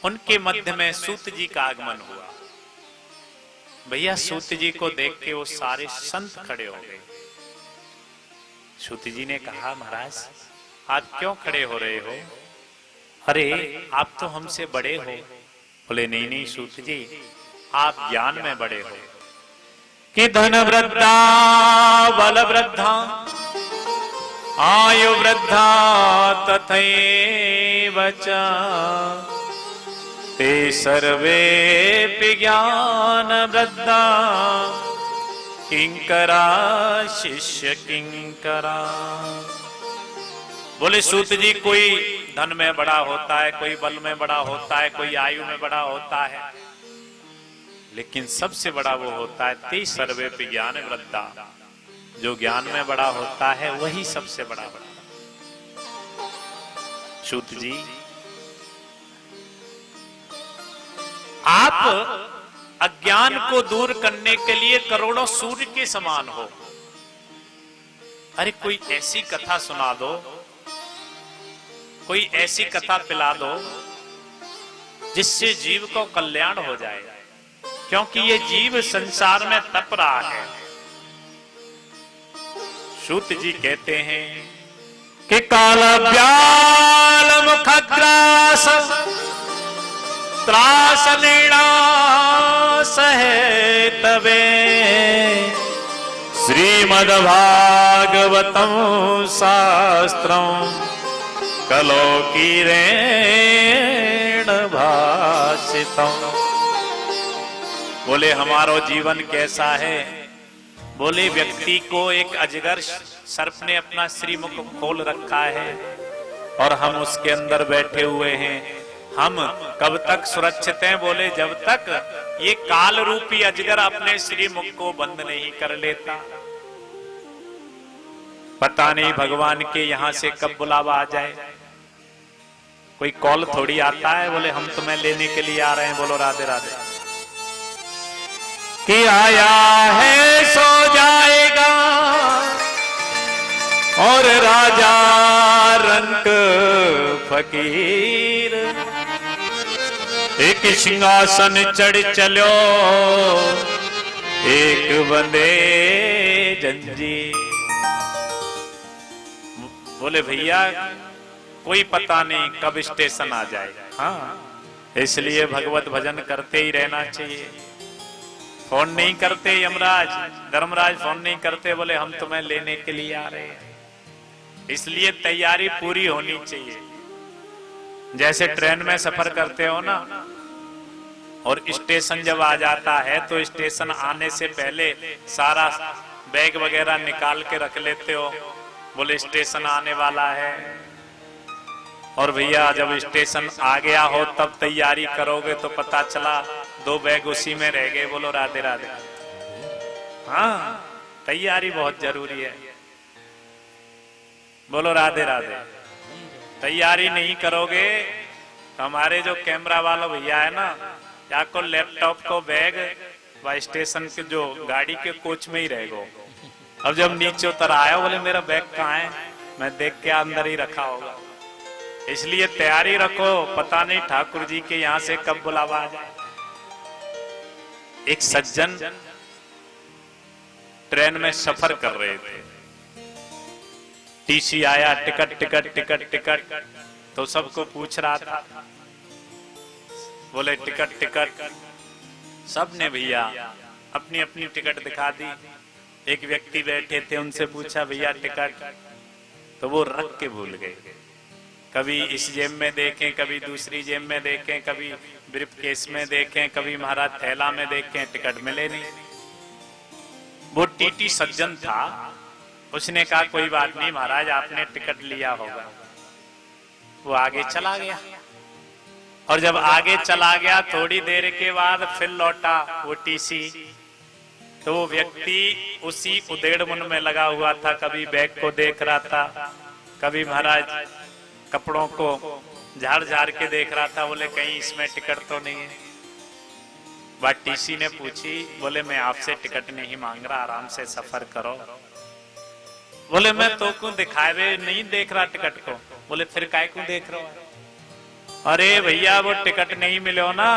Speaker 1: उनके मध्य में सूत जी का आगमन हुआ। भैया सूत जी को देख के वो सारे संत खड़े हो गए। सूत जी ने कहा महाराज आप क्यों खड़े हो रहे हो? अरे आप तो हमसे बड़े हो। बोले नहीं नहीं सूत जी, आप ज्ञान में बड़े हो। कि धन वृद्धा बल वृद्धा आयु वृद्धा तथैव च ते सर्वे ज्ञान वृद्धा किंकरा शिष्य किंकरा। बोले सूत जी, कोई धन में बड़ा होता है, कोई बल में बड़ा होता है, कोई आयु में बड़ा होता है, लेकिन सबसे बड़ा वो होता है ते सर्वे ज्ञान वृद्धा। जो ज्ञान में बड़ा होता है वही सबसे बड़ा होता है। सूत जी, आप अज्ञान को दूर करने के लिए करोड़ों सूर्य के समान हो। अरे कोई ऐसी कथा सुना दो, कोई ऐसी कथा पिला दो जिससे जीव को कल्याण हो जाए, क्योंकि ये जीव संसार में तप रहा है। सूत जी कहते हैं कि काल व्याल मुखग्रास त्रास नीणा सहे तवे श्रीमद् भागवतम शास्त्रम कलो कीरेण भाषितम। बोले हमारो जीवन कैसा है? बोले व्यक्ति को एक अजगर सर्प ने अपना श्रीमुख खोल रखा है और हम उसके अंदर बैठे हुए हैं। हम कब तक सुरक्षित हैं? बोले जब तक ये काल रूपी अजगर अपने श्रीमुख को बंद नहीं कर लेता। पता नहीं भगवान के यहां से कब बुलावा आ जाए। कोई कॉल थोड़ी आता है बोले हम तुम्हें लेने के लिए आ रहे हैं। बोलो राधे राधे। कि आया है सो जाएगा और राजा रंक फकीर एक सिंहासन चढ़ चलो एक बंदे जंजीर। बोले भैया कोई पता नहीं कब स्टेशन आ जाए। हाँ, इसलिए भगवत भजन करते ही रहना चाहिए। फोन नहीं करते यमराज धर्मराज, फोन नहीं करते, बोले हम तुम्हें लेने के लिए आ रहे हैं। इसलिए तैयारी पूरी होनी चाहिए। जैसे ट्रेन में सफर करते हो ना, और स्टेशन जब आ जाता है तो स्टेशन आने से पहले सारा बैग वगैरह निकाल के रख लेते हो, बोले स्टेशन आने वाला है। और भैया जब स्टेशन आ गया हो तब तैयारी करोगे तो पता चला 2 बैग उसी में रह गए। बोलो राधे राधे। हाँ, तैयारी बहुत जरूरी है। बोलो राधे राधे। तैयारी नहीं करोगे तो हमारे जो कैमरा वाला भैया है ना, या को लैपटॉप को बैग व स्टेशन के जो गाड़ी के कोच में ही रह गो। अब जब नीचे उतर आया बोले मेरा बैग कहाँ है, मैं देख के अंदर ही रखा होगा। इसलिए तैयारी रखो, पता नहीं ठाकुर जी के यहां से कब बुलावा आ जाए। एक सज्जन ट्रेन में सफर कर रहे थे, टीसी आया, टिकट टिकट टिकट टिकट, तो सबको पूछ रहा था। बोले टिकट टिकट, सबने भैया अपनी अपनी टिकट दिखा दी। एक व्यक्ति बैठे थे, उनसे पूछा भैया टिकट, तो वो रख के भूल गए। कभी इस जेब में देखें, कभी दूसरी जेब में देखें, कभी ब्रीफ केस में देखें, कभी महाराज थैला में देखें, टिकट मिले नहीं। वो टीटी सज्जन था, उसने कहा कोई बात नहीं महाराज आपने टिकट लिया होगा। वो आगे चला गया, और जब आगे चला गया थोड़ी देर के बाद फिर लौटा वो टीसी, तो वो व्यक्ति उसी उधेड़बुन में लगा हुआ था। कभी बैग को देख रहा था, कभी महाराज कपड़ों को झाड़ झाड़ के देख रहा था। बोले कहीं इसमें टिकट तो नहीं है। बात टीसी ने पूछी, बोले मैं आपसे टिकट नहीं मांग रहा, आराम से सफर करो। बोले मैं तो क्यों दिखाए नहीं देख रहा टिकट को। बोले फिर काय क्यों देख रहा हो? अरे भैया वो टिकट नहीं मिलो ना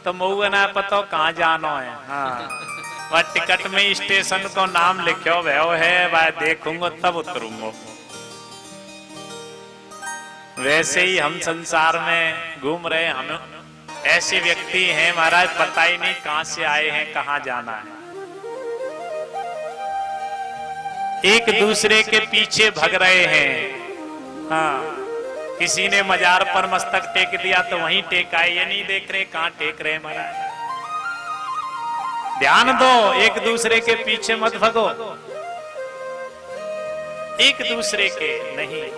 Speaker 1: तो मऊ ना पता कहाँ जाना है। हाँ, वह टिकट में स्टेशन को नाम लिखो वो है, वह देखूंगा तब उतरूंगा। वैसे ही हम संसार में घूम रहे, हम ऐसे व्यक्ति हैं महाराज पता ही नहीं कहां से आए हैं, कहां जाना है। एक दूसरे के पीछे भग रहे हैं। हाँ, किसी ने मजार पर मस्तक टेक दिया तो वहीं टेक आए, ये नहीं देख रहे कहां टेक रहे महाराज। ध्यान दो, एक दूसरे के पीछे मत भगो, एक दूसरे के नहीं,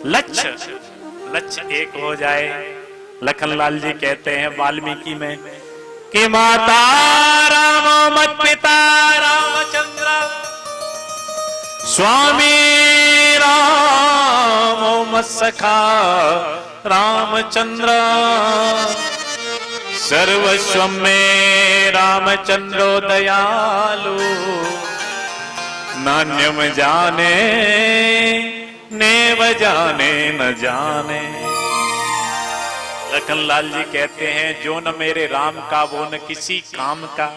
Speaker 1: लक्ष्य एक हो जाए। लखनलाल जी कहते हैं वाल्मीकि में कि माता रामो मत पिता रामचंद्र, स्वामी रामो मत सखा रामचंद्र, सर्वस्व में रामचंद्रो दयालु, नान्यम जाने नेव जाने न जाने। लखनलाल जी कहते हैं जो न मेरे राम का वो न किसी काम का।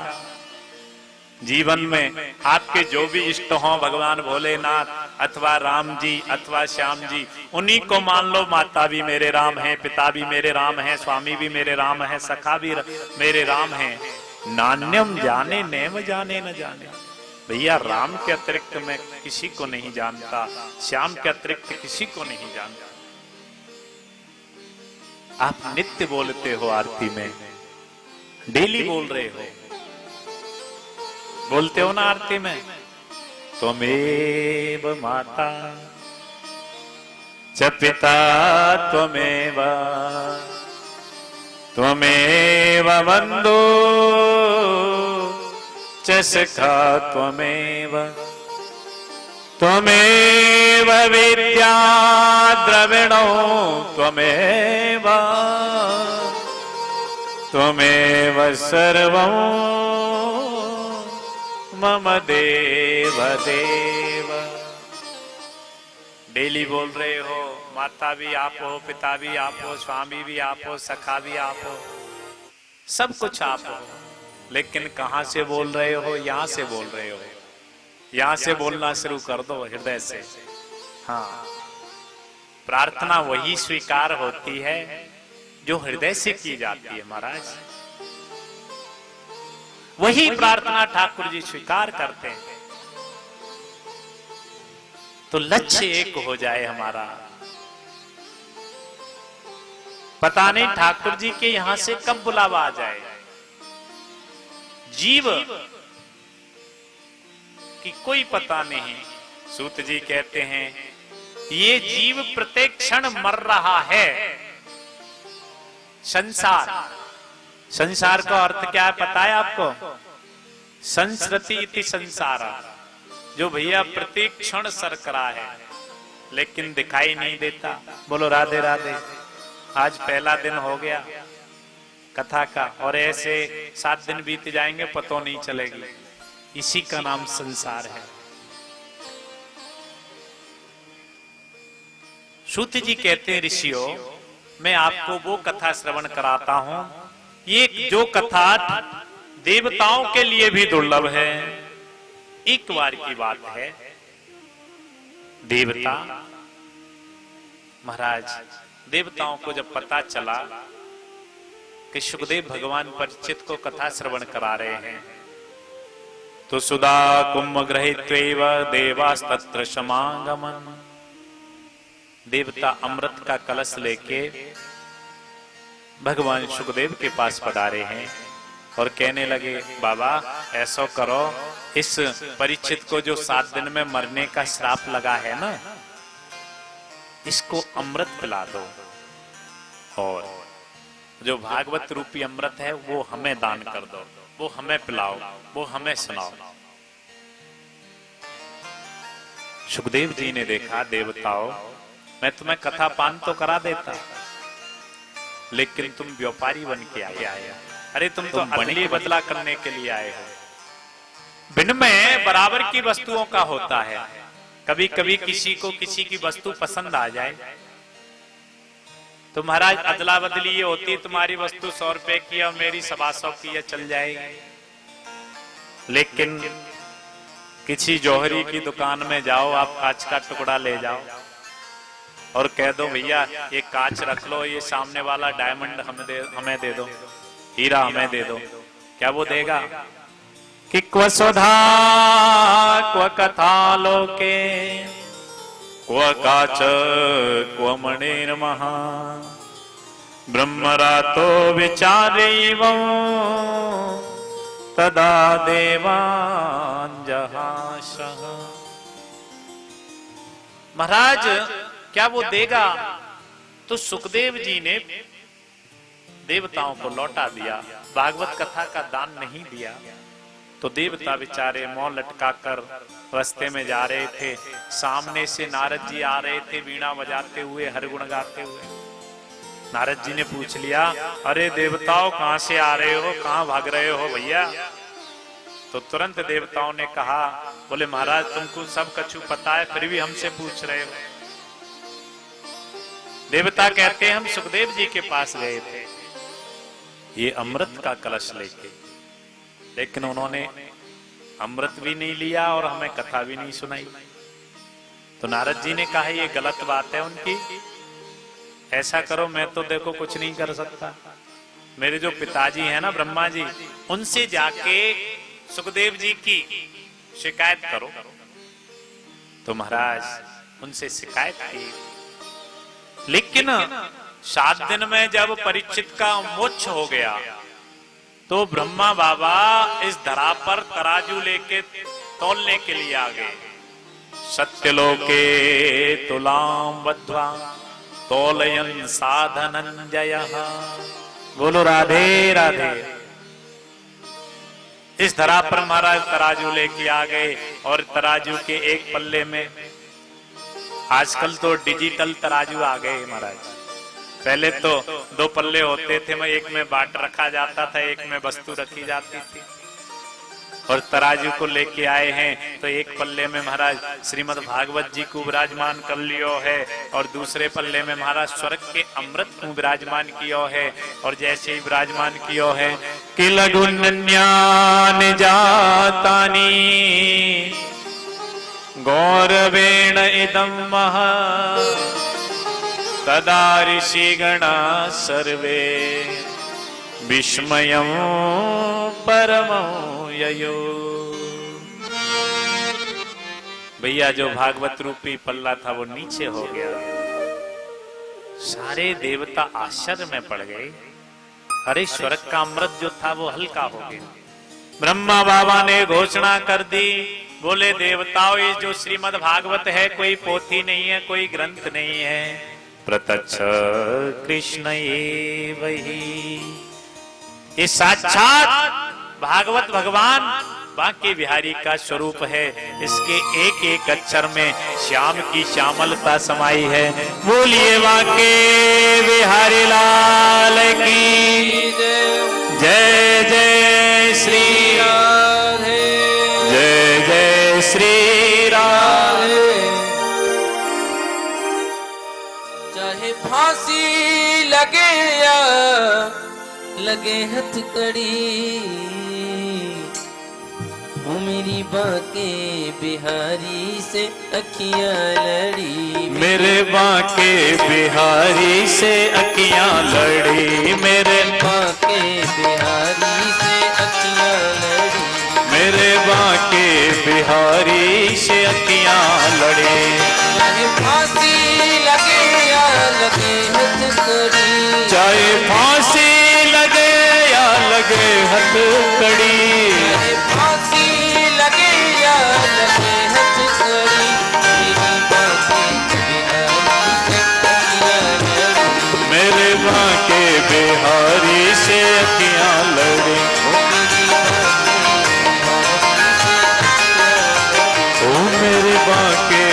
Speaker 1: जीवन में आपके जो भी इष्ट हों, भगवान भोलेनाथ अथवा राम जी अथवा श्याम जी, उन्हीं को मान लो। माता भी मेरे राम है, पिता भी मेरे राम है, स्वामी भी मेरे राम है, सखा भी मेरे राम है। नान्यम जाने नेम जाने न जाने। भैया राम के अतिरिक्त मैं किसी को नहीं जानता, श्याम के अतिरिक्त किसी को नहीं जानता। आप नित्य बोलते हो आरती में, डेली बोल रहे हो, बोलते हो ना आरती में, त्वमेव माता च पिता त्वमेव, त्वमेव बन्धो च सखा त्वमेव, त्वमेव विद्या द्रविणो त्वमेव, त्वमेव सर्वं मम देव देव। डेली बोल रहे हो, माता भी आप हो, पिता भी आप हो, स्वामी भी आप हो, सखा भी आप हो, सब कुछ आप हो। लेकिन कहां से बोल रहे हो? यहां से बोल रहे हो। यहां से बोलना शुरू कर दो, हृदय से। हाँ, प्रार्थना वही स्वीकार होती है जो हृदय से की जाती है महाराज। वही प्रार्थना ठाकुर जी स्वीकार करते हैं। तो लक्ष्य एक हो जाए हमारा। पता नहीं ठाकुर जी के यहां से कब बुलावा आ जाए। जीव की कोई पता नहीं। सूत जी कहते हैं ये जीव प्रत्येक क्षण मर रहा है। संसार का अर्थ क्या है पता है आपको? संस्कृति इति संसार, जो भैया प्रत्येक क्षण सरकरा है लेकिन दिखाई नहीं देता। बोलो राधे राधे। आज पहला दिन हो गया कथा का, और ऐसे 7 दिन बीत जाएंगे पतो नहीं चलेगी। इसी का नाम संसार है। सूत जी कहते हैं ऋषियों, मैं आपको वो कथा श्रवण कराता हूं, ये जो कथा देवताओं के लिए भी दुर्लभ है। एक बार की बात है, देवता महाराज, देवताओं को जब पता चला कि सुखदेव भगवान परीक्षित को कथा श्रवण करा रहे हैं, तो सुधा कुंभ गृहीत्वैव देवास्तत्र समागमन्। देवता अमृत का कलश लेके भगवान सुखदेव के पास पधारे हैं और कहने लगे, बाबा ऐसा करो, इस परीक्षित को जो 7 दिन में मरने का श्राप लगा है ना, इसको अमृत पिला दो, और जो भागवत रूपी अमृत है वो हमें दान कर दो, वो हमें पिलाओ, वो हमें सुनाओ। सुखदेव जी ने देखा, देवताओं मैं तुम्हें कथा पान तो करा देता, लेकिन तुम व्यापारी बन के आए। अरे तुम तो बदली बदला करने के लिए आए हो। विनिमय बराबर की वस्तुओं का होता है। कभी कभी किसी को किसी की वस्तु पसंद आ जाए तो महाराज अदला बदली ये होती है, तुम्हारी वस्तु 100 रुपए की और मेरी 125 की है, चल जाएगी। लेकिन किसी जौहरी की दुकान में जाओ, आप कांच का टुकड़ा ले जाओ और कह दो भैया ये कांच रख लो, ये सामने वाला डायमंड हमें दे दो, हीरा हमें दे दो, क्या वो देगा? कि क्व स्वधा क्व कथा लोके क्व काच क्व मणिर्महा ब्रह्मरातो विचारेवं तदा देवान् जहाशः। महाराज क्या वो देगा? तो सुखदेव जी ने देवताओं को लौटा दिया, भागवत कथा का दान नहीं दिया। तो देवता बेचारे मुंह लटकाकर रास्ते में जा रहे थे। सामने से नारद जी आ रहे थे वीणा बजाते हुए, हरगुण गाते हुए। नारद जी ने पूछ लिया, अरे देवताओं कहां से आ रहे हो, कहां भाग रहे हो भैया? तो तुरंत देवताओं ने कहा, बोले महाराज तुमको सब कछु पता है, फिर भी हमसे पूछ रहे हो। देवता कहते हैं हम सुखदेव जी के पास गए थे ये अमृत का कलश लेके, लेकिन उन्होंने अमृत भी नहीं लिया और हमें कथा भी नहीं सुनाई। तो नारद जी ने कहा ये गलत बात है उनकी, ऐसा करो मैं तो देखो कुछ नहीं कर सकता, मेरे जो पिताजी हैं ना ब्रह्मा जी, उनसे जाके सुखदेव जी की शिकायत करो। तो महाराज उनसे शिकायत की, लेकिन 7 दिन में जब परीक्षित का मोक्ष हो गया तो ब्रह्मा बाबा इस धरा पर तराजू लेके तौलने के लिए आ गए। सत्यलोके तुलाम बद्ध्वा तौलयन साधनंजयः। बोलो राधे राधे। इस धरा पर महाराज तराजू लेके आ गए और तराजू के एक पल्ले में, आजकल तो डिजिटल तराजू आ गए महाराज, पहले तो 2 पल्ले होते थे, मैं एक में बाट रखा जाता था, एक में वस्तु रखी जाती थी। और तराजू को लेके आए हैं तो एक पल्ले में महाराज श्रीमद् भागवत जी को विराजमान कर लियो है और दूसरे पल्ले में महाराज स्वर्ग के अमृत को विराजमान कियो है। और जैसे ही विराजमान कियो है कि लघुन्यान जातानी गौरवेण इदं महा तदा ऋषिगणा सर्वे विस्मयं परमं ययो। भैया जो भागवत रूपी पल्ला था वो नीचे हो गया, सारे देवता आश्चर्य में पड़ गए। अरे स्वर्ग का अमृत जो था वो हल्का हो गया। ब्रह्मा बाबा ने घोषणा कर दी, बोले देवताओं ये जो श्रीमद् भागवत है कोई पोथी नहीं है, कोई ग्रंथ नहीं है, प्रत्यक्ष कृष्ण एव ही। ये साक्षात भागवत भगवान बांके बिहारी का स्वरूप है। इसके एक एक अक्षर में श्याम की श्यामलता समाई है। बोलिए बांके बिहारी लाल की जय जय श्री राधे, जय जय श्री राधे।
Speaker 2: चाहे फांसी लगे या लगे हथकड़ी, वो मेरी बांके बिहारी से अखियां लड़ी,
Speaker 1: मेरे बांके बिहारी से अखियां लड़ी, मेरे
Speaker 2: बांके बिहारी से अखियां लड़ी,
Speaker 1: मेरे बांके बिहारी से अखियां लड़ी।
Speaker 2: चाहे फांसी लगे या लगे हथकड़ी,
Speaker 1: चाहे फांसी लगे या लगे हथकड़ी,
Speaker 2: चाहे फांसी लगे या लगे हथकड़ी, मेरी बांके बिहारी से अखियां लड़ी,
Speaker 1: मेरे बांके बिहारी से अखियां लड़ी,
Speaker 2: ओ मेरी बांके
Speaker 1: ओ मेरे बांके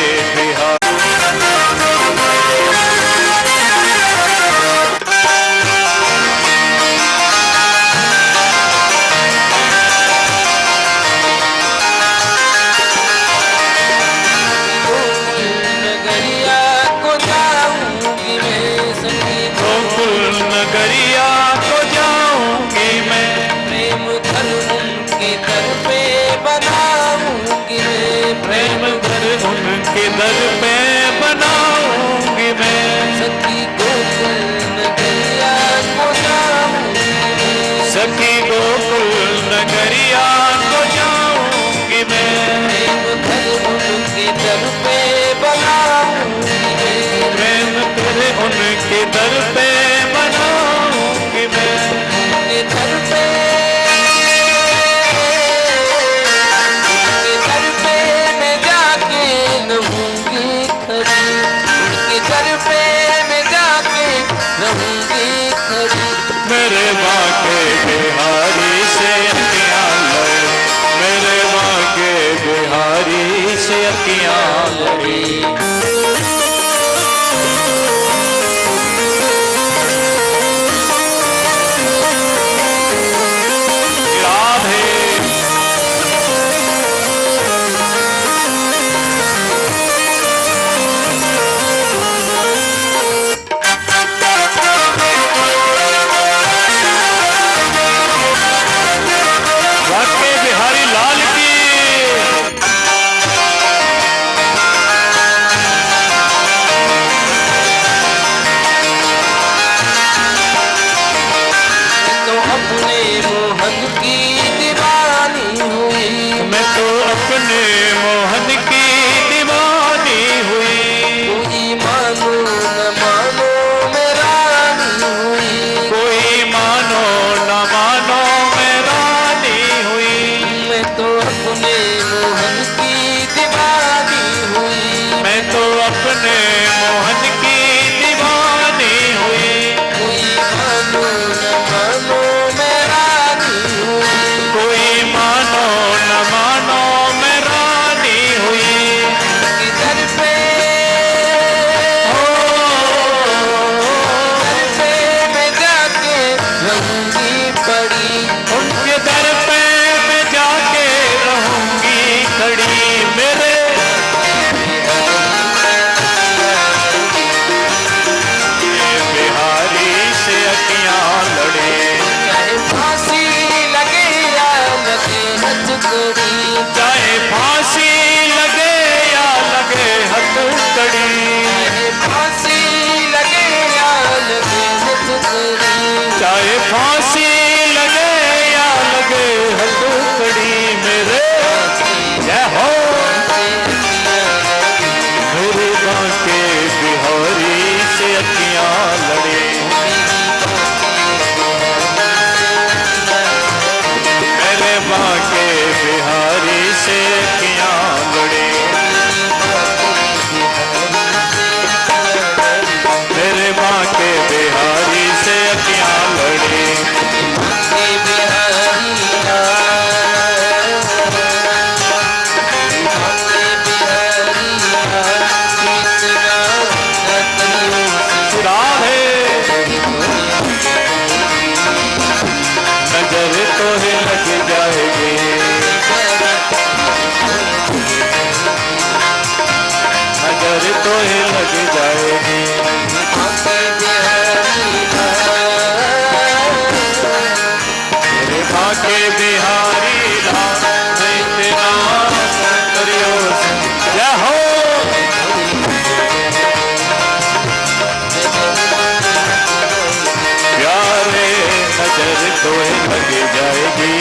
Speaker 1: तो लग जाएगी,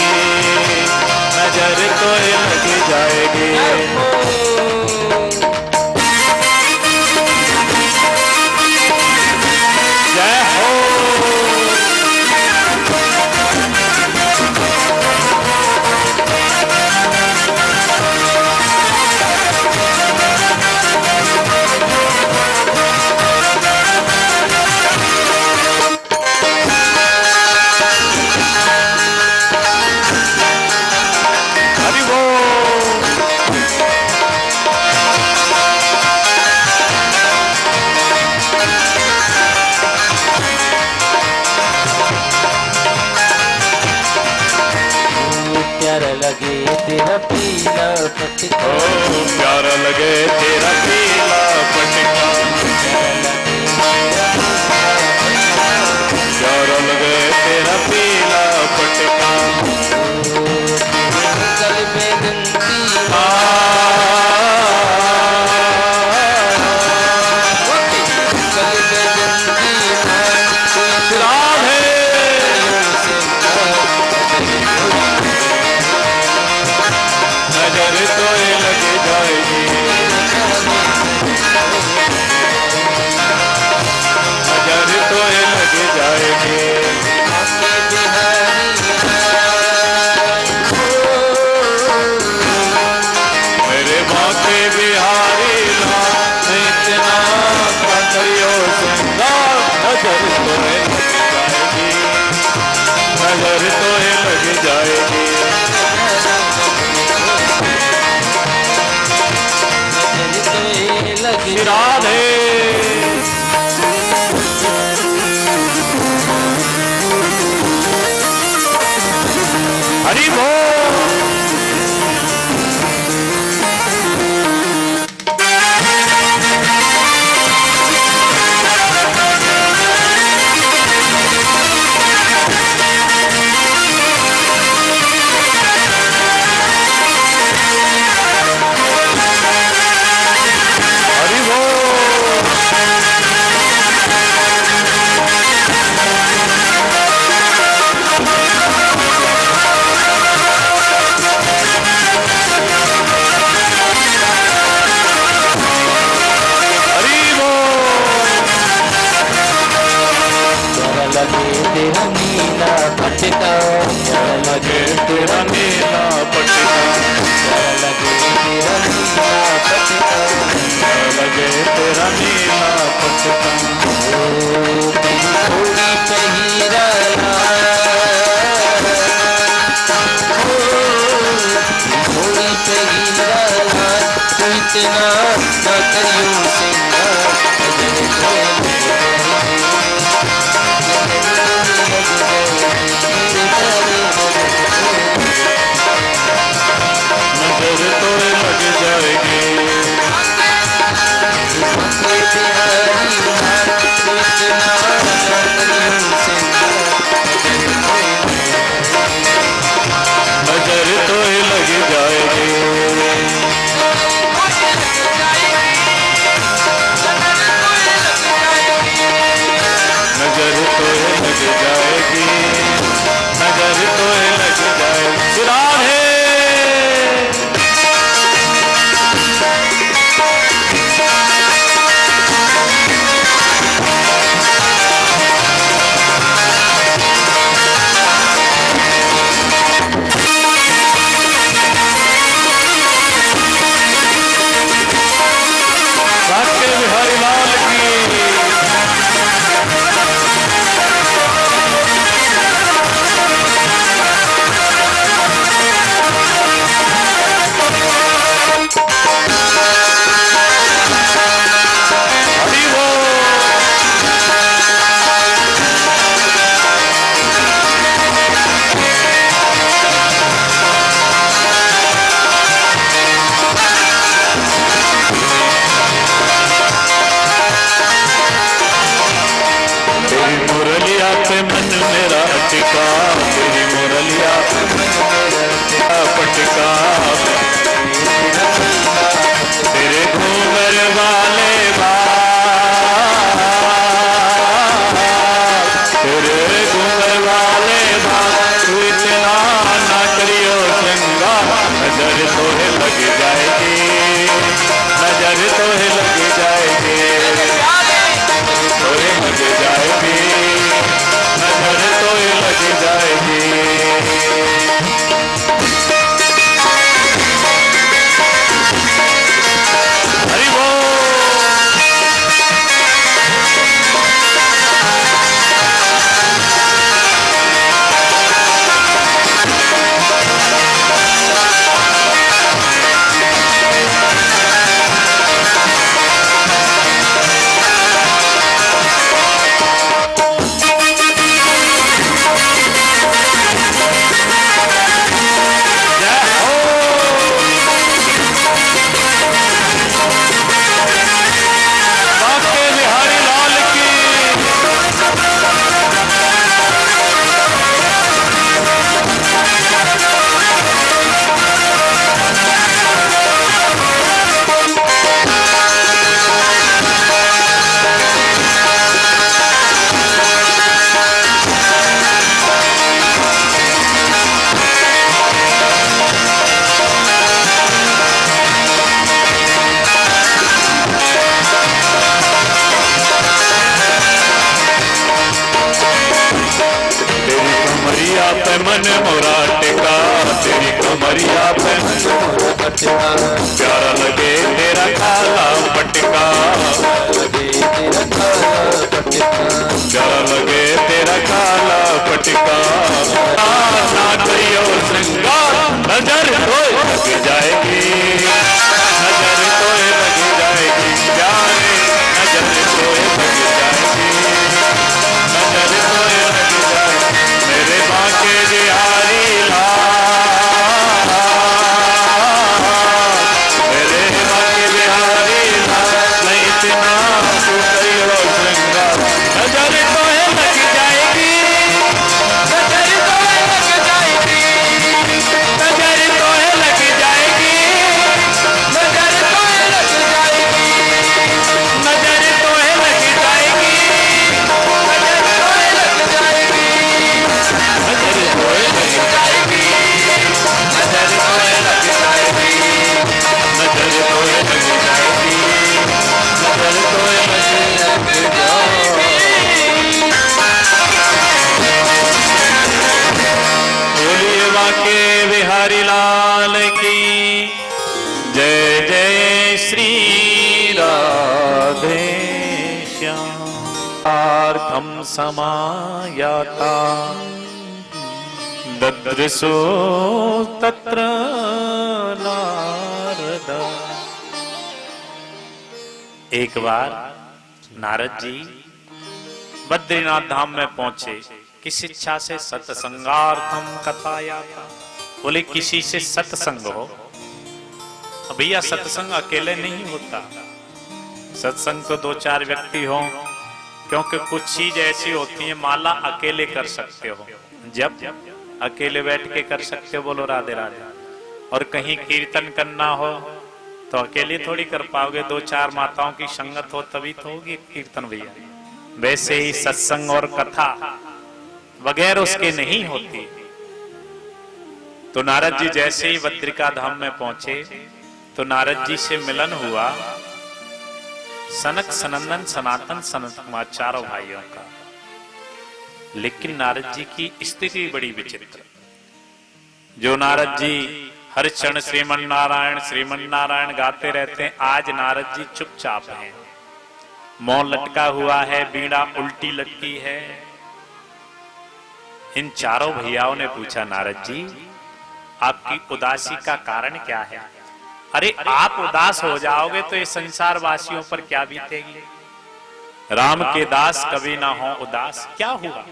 Speaker 1: नजर तो लग जाएगी। जय हो। हरि बोल।
Speaker 2: प्यारा लगे तेरा पीला पटका,
Speaker 1: प्यारा लगे तेरा पीला पटका, प्यारा लगे तेरा पीला पटका।
Speaker 2: गल में गंदी गल में गंदी
Speaker 1: राधे। नजर तो लग जाएगी, नजर तो लग जाएगी। मेरे बाके बिहारी लाल इतना करियो सिंगार, नजर तो लग जाएगी, नजर तो लग जाएगी। राधे। हरि बोल। हरि बोल। हरि बोल।
Speaker 2: प्यारा लगे तेरा नीला पटका, प्यारा
Speaker 1: लगे तेरा नीला पटका,
Speaker 2: प्यारा लगे तेरा नीला पटका,
Speaker 1: लगे तेरा नीला पटका।
Speaker 2: थोड़ी पहिरा थोड़ी पहिरा तू इतना न करियो सिंगार,
Speaker 1: नजर तो लग जाएगी, नजर तो लग जाएगी। नजर तो लग जाएगी, नजर तो लग जाएगी। राधे। बाके बिहारी लाल की। हरि बोल। तेरी मुरलिया पे मन मेरा अटका, तेरी मुरलिया पे मन मेरा पटका, तेरे घूंघर वाले बाल, तेरे घूंघर वाले बाल पे मन मोरा टिका, तेरी कमरिया पे मन मोरा टिका, प्यारा लगे तेरा काला पटका, प्यारा लगे तेरा काला पटका, ना करियो श्रृंगार, नजर तो लग जाएगी, नजर तो लग जाएगी प्यारे, नजर तो लग जाएगी, नजर तो लग जाएगी मेरे बांके बिहारी लाल, मेरे बांके बिहारी लाल, नहीं इतना तू करियो श्रृंगार, नजर तो लग जाएगी, नजर तो लग जाएगी, नजर तो लग जाएगी, नजर तो लग जाएगी, नजर तो लग जाएगी, नजर तो लग जाएगी, नजर तो लग जाएगी, नजर तो लग जाएगी, नजर तो लग जाएगी, नजर तो लग जाएगी। बोलिए बांके बिहारी लाल की जय, जय श्री राधे श्याम समायाता ददृशो तत्र नारद। एक बार नारद जी बद्रीनाथ धाम में पहुंचे, किस इच्छा से? सत्संगार्थम कथाया था। बोले किसी से सत्संग हो। भैया सत्संग अकेले नहीं होता, सत्संग तो दो चार व्यक्ति हो, क्योंकि कुछ चीज ऐसी होती है माला अकेले कर सकते हो, जब अकेले बैठ के कर सकते हो, बोलो राधे राधे। और कहीं कीर्तन करना हो तो अकेले थोड़ी कर पाओगे, दो चार माताओं की संगत हो तभी तो होगी कीर्तन भैया। वैसे ही सत्संग और कथा बगैर उसके नहीं होती। तो नारद जी जैसे ही बद्रिका धाम में पहुंचे तो नारद जी से मिलन हुआ सनक सनंदन सनातन सनत कुमार चारों भाइयों का। लेकिन नारद जी की स्थिति बड़ी विचित्र। जो नारद जी हर क्षण श्रीमन नारायण गाते रहते हैं, आज नारद जी चुपचाप हैं, मौन लटका हुआ है, बीड़ा उल्टी लटकी है। इन चारों भैयाओं ने पूछा, नारद जी आपकी उदासी का कारण क्या है? अरे आप उदास हो जाओगे तो ये संसार वासियों पर क्या बीतेगी? राम के दास कभी ना हो उदास, क्या हुआ?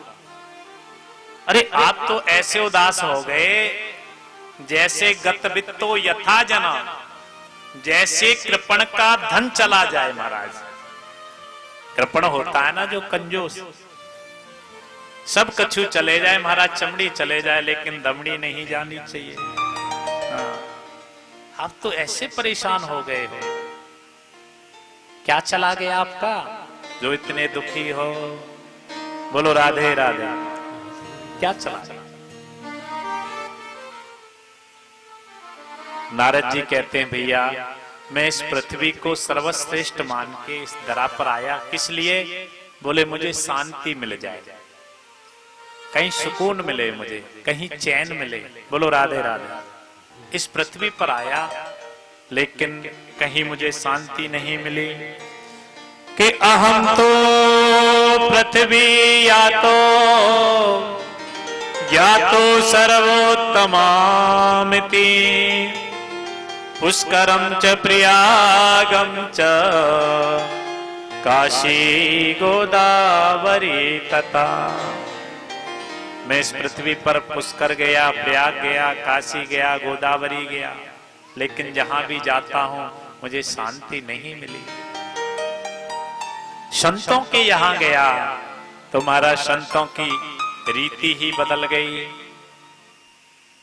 Speaker 1: अरे आप तो ऐसे उदास हो गए जैसे गतवित्तो यथा जना, जैसे कृपण का धन चला जाए। महाराज कृपण होता है ना जो कंजूस, सब कछु चले जाए महाराज, चमड़ी चले जाए लेकिन दमड़ी नहीं जानी चाहिए। हाँ। आप तो ऐसे परेशान हो गए हो, क्या चला गया आपका जो इतने दुखी हो? बोलो राधे राधे। क्या चला? नारद जी कहते हैं, भैया मैं इस पृथ्वी को सर्वश्रेष्ठ मान के इस धरा पर आया, किस लिए? बोले मुझे शांति मिल जाए, कहीं सुकून मिले, मुझे कहीं चैन मिले। बोलो राधे राधे। इस पृथ्वी पर आया लेकिन कहीं मुझे शांति नहीं मिली कि अहम तो पृथ्वी या तो ज्ञातो सर्वोत्तमामिति पुष्करम च प्रयागम च काशी गोदावरी तथा। मैं इस पृथ्वी पर पुष्कर गया, प्रयाग गया, काशी गया, गोदावरी गया, लेकिन जहां भी जाता हूं मुझे शांति नहीं मिली। संतों के यहां गया तो महाराज संतों की रीति ही बदल गई।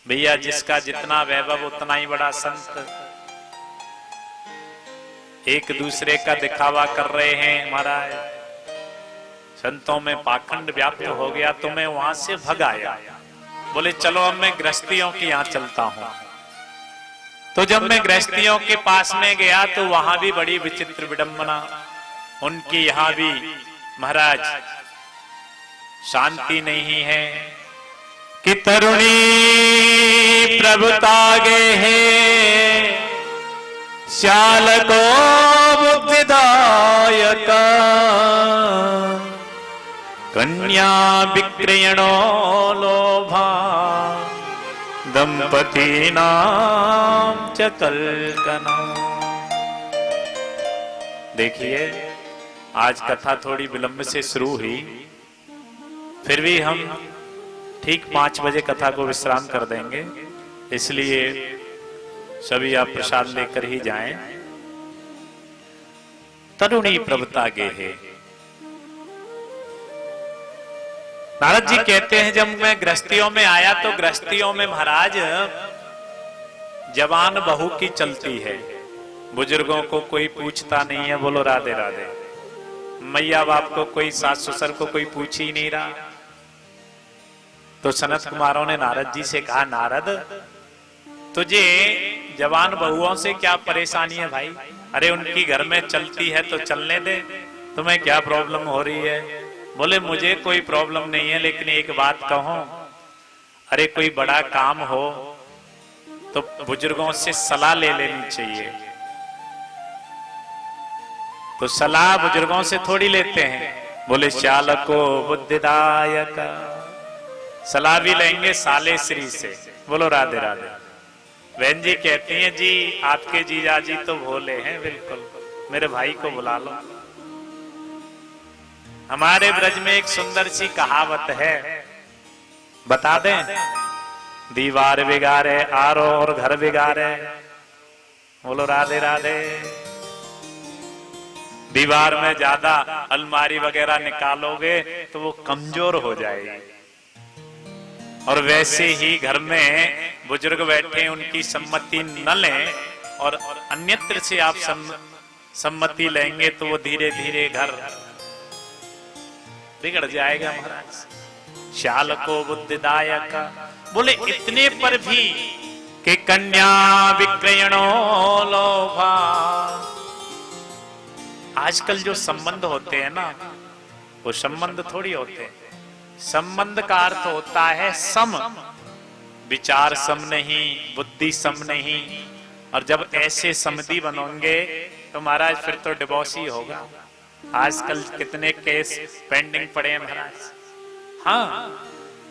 Speaker 1: भैया जिसका जितना वैभव उतना ही बड़ा संत। एक दूसरे का दिखावा कर रहे हैं महाराज, संतों में पाखंड व्याप्त हो गया तो मैं वहां से भग आया। बोले चलो अब मैं गृहस्थियों के यहाँ चलता हूं। तो जब मैं गृहस्थियों के पास में गया तो वहां भी बड़ी विचित्र विडंबना, उनके यहाँ भी महाराज शांति नहीं है कि तरुणी प्रभुतागे है श्याल को बुद्धिदायक कन्या विक्रयणो लोभा दंपति नाम च कल्कना। देखिए आज कथा थोड़ी विलंब से शुरू हुई, फिर भी हम ठीक 5 बजे कथा को विश्राम कर देंगे, इसलिए सभी आप प्रसाद लेकर ही जाएं। तरुणी प्रभुता गे है। नारद जी कहते हैं जब मैं गृहस्थियों में आया तो गृहस्थियों में महाराज जवान बहू की चलती है, बुजुर्गों को कोई पूछता नहीं है। बोलो राधे राधे। मैया बाप को कोई, सास ससुर को कोई पूछ ही नहीं रहा। तो सनत कुमारों ने नारद जी से कहा, नारद तुझे जवान बहुओं से क्या परेशानी है भाई? अरे उनकी घर में चलती है तो चलने दे, तुम्हें क्या प्रॉब्लम हो रही है? बोले मुझे कोई प्रॉब्लम नहीं है, लेकिन एक बात कहूं, अरे कोई बड़ा काम हो तो बुजुर्गों से सलाह ले लेनी चाहिए। तो सलाह बुजुर्गों से थोड़ी लेते हैं। बोले श्याल को बुद्धिदायक, सलाह भी लेंगे साले श्री से। बोलो राधे राधे। बहन जी कहती हैं जी आपके जीजा जी तो भोले हैं, बिल्कुल मेरे भाई को बुला लो। हमारे ब्रज में एक सुंदर सी कहावत है, बता दें? दीवार बिगाड़े आरो और घर बिगाड़े। बोलो राधे राधे। दीवार में ज्यादा अलमारी वगैरह निकालोगे तो वो कमजोर हो जाएगी, और वैसे ही घर में बुजुर्ग बैठे उनकी सम्मति न लें और अन्यत्र से आप सम्मति लेंगे तो वो धीरे धीरे घर बिगड़ जाएगा महाराज। श्याल को बुद्धिदायक। बोले इतने पर भी कि कन्या विक्रयणो लोभा। आजकल जो संबंध होते हैं ना, वो संबंध थोड़ी होते हैं। संबंध का अर्थ होता है सम, विचार सम नहीं, बुद्धि सम नहीं। और जब ऐसे समधी बनोगे तो महाराज फिर तो डिवोर्स ही होगा। आजकल कितने केस पेंडिंग पड़े हैं महाराज। हाँ,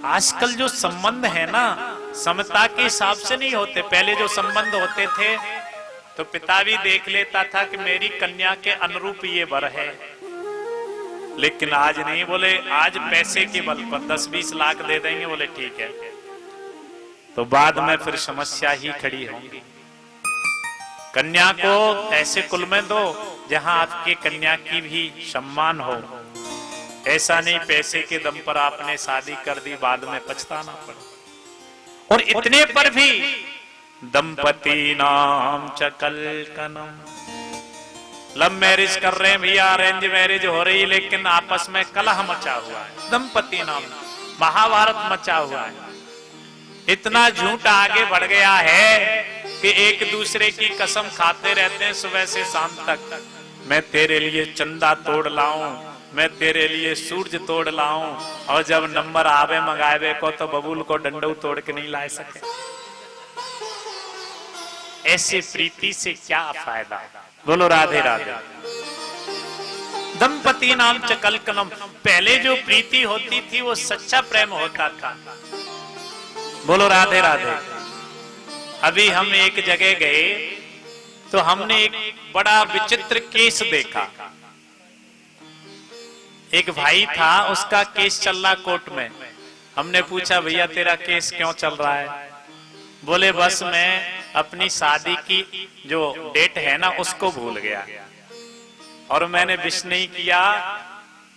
Speaker 1: आजकल जो संबंध है ना समता के हिसाब से नहीं होते। पहले जो संबंध होते थे तो पिता भी देख लेता था कि मेरी कन्या के अनुरूप ये वर है, लेकिन आज नहीं। बोले आज पैसे के बल पर 10-20 लाख दे देंगे, बोले ठीक है, तो बाद में फिर समस्या ही खड़ी होगी। कन्या को ऐसे कुल में दो जहां आपके कन्या की भी सम्मान हो। ऐसा नहीं पैसे के दम पर आपने शादी कर दी, बाद में पछताना पड़े। और इतने पर भी दंपति नाम च कल्कनम। लव मैरिज कर रहे हैं भैया, अरेंज मैरिज हो रही, लेकिन आपस में कलह मचा हुआ है। दंपति नाम, महाभारत मचा हुआ है। इतना झूठ आगे बढ़ गया है कि एक दूसरे की कसम खाते रहते हैं सुबह से शाम तक। मैं तेरे लिए चंदा तोड़ लाऊं, मैं तेरे लिए सूरज तोड़ लाऊं, और जब नंबर आवे मंगावे को तो बबूल को डंडू तोड़ के नहीं ला सके। ऐसे प्रीति से क्या फायदा? बोलो राधे राधे। दंपति नाम च कल्कनम। पहले जो प्रीति होती थी वो सच्चा प्रेम होता था। बोलो राधे राधे। अभी हम एक जगह गए तो हमने एक बड़ा विचित्र केस देखा। एक भाई था, उसका केस चल रहा कोर्ट में। हमने पूछा भैया तेरा केस क्यों चल रहा है? बोले बस मैं अपनी शादी की जो डेट है ना उसको भूल गया, और मैंने विश नहीं किया,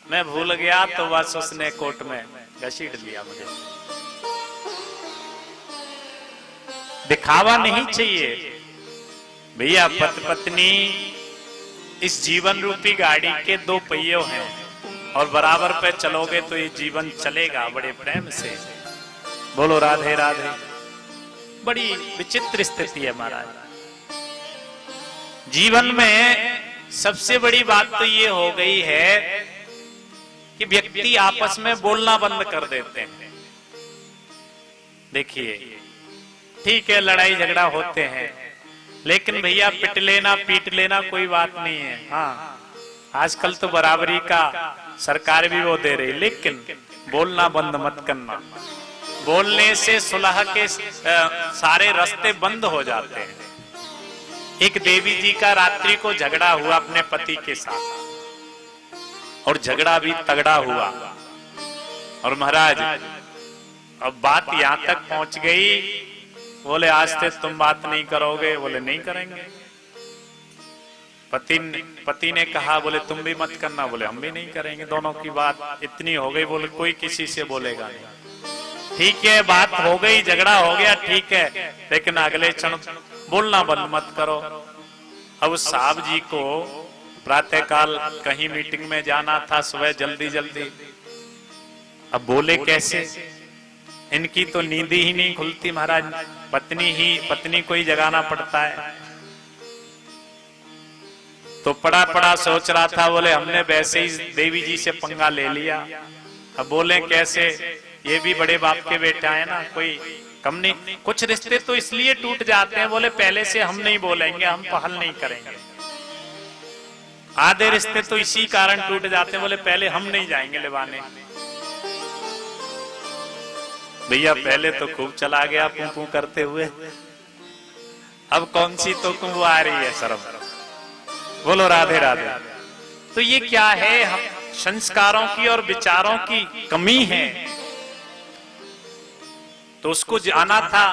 Speaker 1: मैं भूल गया, तो बस उसने कोर्ट में घसीट लिया मुझे। दिखावा नहीं चाहिए भैया। पति पत्नी इस जीवन रूपी गाड़ी के 2 पहियों हैं, और बराबर पे चलोगे तो ये जीवन चलेगा बड़े प्रेम से। बोलो राधे राधे। बड़ी विचित्र स्थिति है महाराज। जीवन में सबसे बड़ी बात तो ये हो गई है कि व्यक्ति आपस में बोलना बंद कर देते हैं। देखिए, ठीक है लड़ाई झगड़ा होते हैं, लेकिन भैया पिट लेना पीट लेना कोई बात नहीं है। हाँ, आजकल तो बराबरी का सरकार भी वो दे रही, लेकिन बोलना बंद मत करना। बोलने से सुलह के सारे रास्ते बंद हो जाते हैं। एक देवी जी का रात्रि को झगड़ा हुआ अपने पति के साथ, और झगड़ा भी तगड़ा हुआ। और महाराज अब बात यहां तक पहुंच गई, बोले आज से तुम बात नहीं करोगे? बोले नहीं करेंगे। पति ने कहा, बोले तुम भी मत करना? बोले हम भी नहीं करेंगे। दोनों की बात इतनी हो गई, बोले कोई किसी से बोलेगा नहीं। ठीक है, बात हो गई, झगड़ा हो गया, ठीक है, लेकिन अगले क्षण बोलना बंद मत करो। अब साहब जी को प्रातःकाल कहीं मीटिंग में जाना था, सुबह जल्दी जल्दी, अब बोले कैसे? इनकी तो नींद ही नहीं खुलती महाराज, पत्नी को ही जगाना पड़ता है। तो पड़ा पड़ा सोच रहा था, बोले हमने वैसे ही देवी जी से पंगा ले लिया, अब बोले कैसे? ये भी बड़े बाप के बेटा है ना, कोई कम नहीं। कुछ रिश्ते तो इसलिए टूट जाते हैं, बोले पहले से हम नहीं बोलेंगे, हम पहल नहीं करेंगे। आधे रिश्ते तो इसी कारण टूट जाते हैं, बोले पहले हम नहीं जाएंगे लिवाने। भैया पहले तो खूब चला गया पू पू करते हुए, अब कौन सी तो कुंभ आ रही है शर्म। बोलो राधे राधे। तो ये क्या है? हम संस्कारों की और विचारों की कमी है। तो उसको जाना था,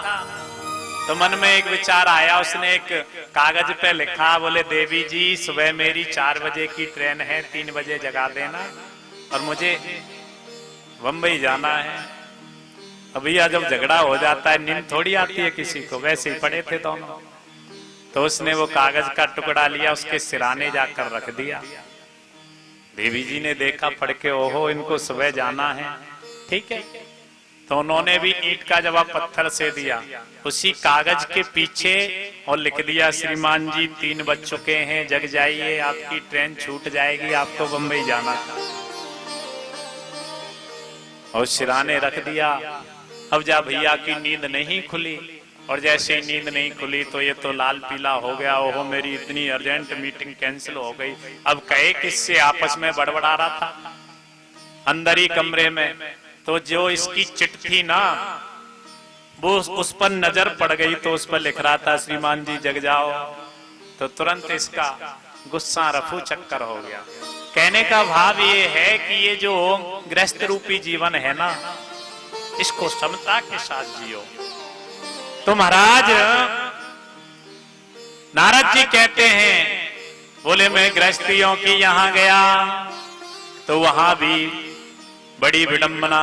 Speaker 1: तो मन में एक विचार आया, उसने एक कागज पे लिखा, बोले देवी जी सुबह मेरी 4 बजे की ट्रेन है, 3 बजे जगा देना, और मुझे बंबई जाना है। अब भैया जब झगड़ा हो जाता है नींद थोड़ी आती है किसी को, वैसे ही पड़े थे दोनों। तो उसने वो कागज का टुकड़ा लिया, उसके सिराने जाकर रख दिया। देवी जी ने देखा पढ़ के, ओहो इनको सुबह जाना है, ठीक है। तो उन्होंने भी ईंट का जवाब पत्थर से दिया, उसी कागज के पीछे, और लिख दिया श्रीमान जी 3 बज चुके हैं, जग जाइए, आपकी ट्रेन छूट जाएगी, आपको बंबई जाना था। और सिराने रख दिया। अब जा भैया की नींद नहीं खुली, और जैसे ही नींद नहीं खुली तो ये तो लाल पीला हो गया, ओहो मेरी इतनी अर्जेंट मीटिंग कैंसिल हो गई। अब कहे किससे, आपस में बड़बड़ा रहा था अंदर ही कमरे में। तो जो इसकी चिट थी ना, वो उस पर नजर पड़ गई, तो उस पर लिख रहा था श्रीमान जी जग जाओ। तो तुरंत इसका गुस्सा रफू चक्कर हो गया। कहने का भाव ये है कि ये जो गृहस्थ रूपी जीवन है ना, इसको समता के साथ जियो। तो महाराज नारद जी कहते हैं, बोले मैं गृहस्थियों की यहां गया तो वहां भी बड़ी विडंबना।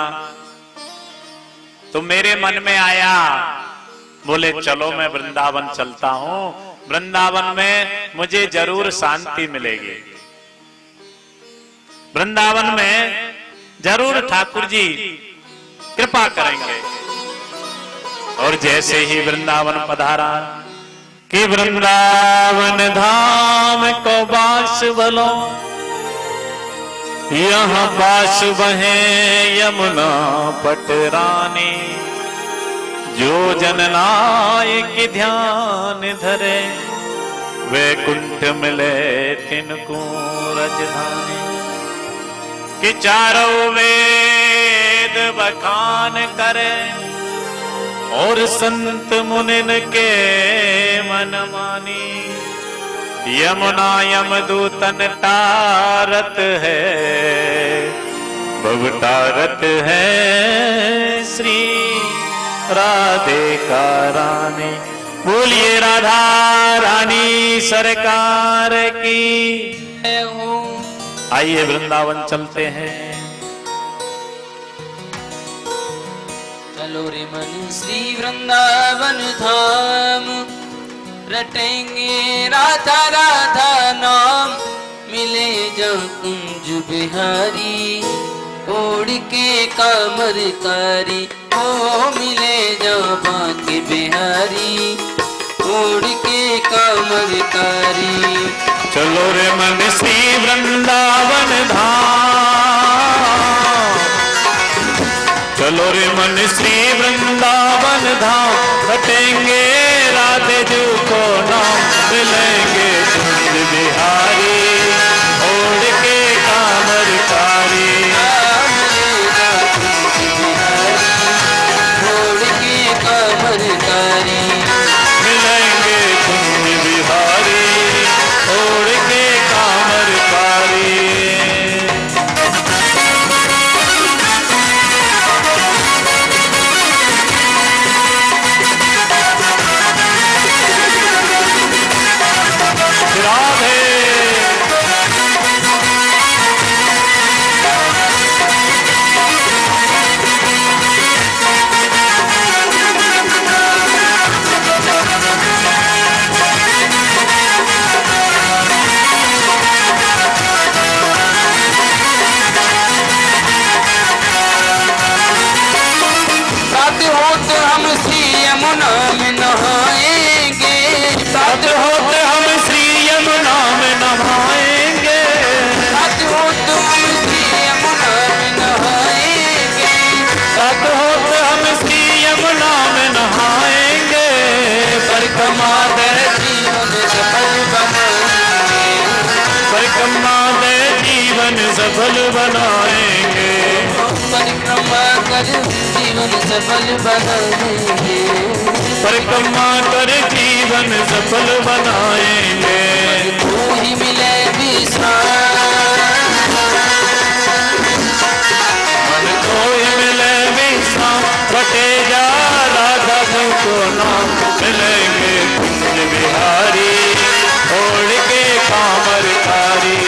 Speaker 1: तो मेरे मन में आया, बोले चलो मैं वृंदावन चलता हूं, वृंदावन में मुझे जरूर शांति मिलेगी, वृंदावन में जरूर ठाकुर जी कृपा करेंगे। और जैसे ही वृंदावन पधारा कि वृंदावन धाम को बास बोलो, यहाँ बास बहे यमुना पटरानी, जो जननायक ध्यान धरे, वैकुंठ मिले तिनको राजधानी। कि चारों वेद बखान करे, और संत मुनिन के मन मानी, यमुना यमदूतन तारत है, भवतारत है श्री राधे का रानी। बोलिए राधा रानी सरकार की। आइए वृंदावन चलते हैं।
Speaker 2: चलो रे मन श्री वृंदावन धाम, रटेंगे राधा राधा नाम, मिले जब कुंज बिहारी, ओढ़ के कामर कारी, ओ मिले जब बांके बिहारी, ओढ़ के कामर कारी।
Speaker 1: चलो रे मन श्री वृंदावन धाम, चलो रे मन श्री वृंदावन वृंदावन धाम बटेंगे, राधे जू को नाम मिलेंगे कुंज बिहारी, ओढ़ के कामरकारी। मिलेंगे कुंज बिहारी, ओढ़ के कामरकारी। राधे
Speaker 2: हम श्री यमुना में नहाएंगे,
Speaker 1: साथ होते हम श्री यमुना में नहाएंगे,
Speaker 2: साथ होते हम श्री यमुना में नहाएंगे,
Speaker 1: साथ होते हम श्री यमुना में नहाएंगे। परिक्रमा दे
Speaker 2: जीवन सफल बनाएंगे,
Speaker 1: परिक्रमा दे जीवन सफल बनाएंगे,
Speaker 2: परिक्रमा कर जीवन सफल बनाएंगे,
Speaker 1: परिक्रमा कर जीवन सफल बनाएंगे।
Speaker 2: तू ही मिले विश्राम,
Speaker 1: मन को ही मिले विश्राम, बटे जा राधा को नाम मिलेंगे कुंज बिहारी, ओढ़ के कामरकारी।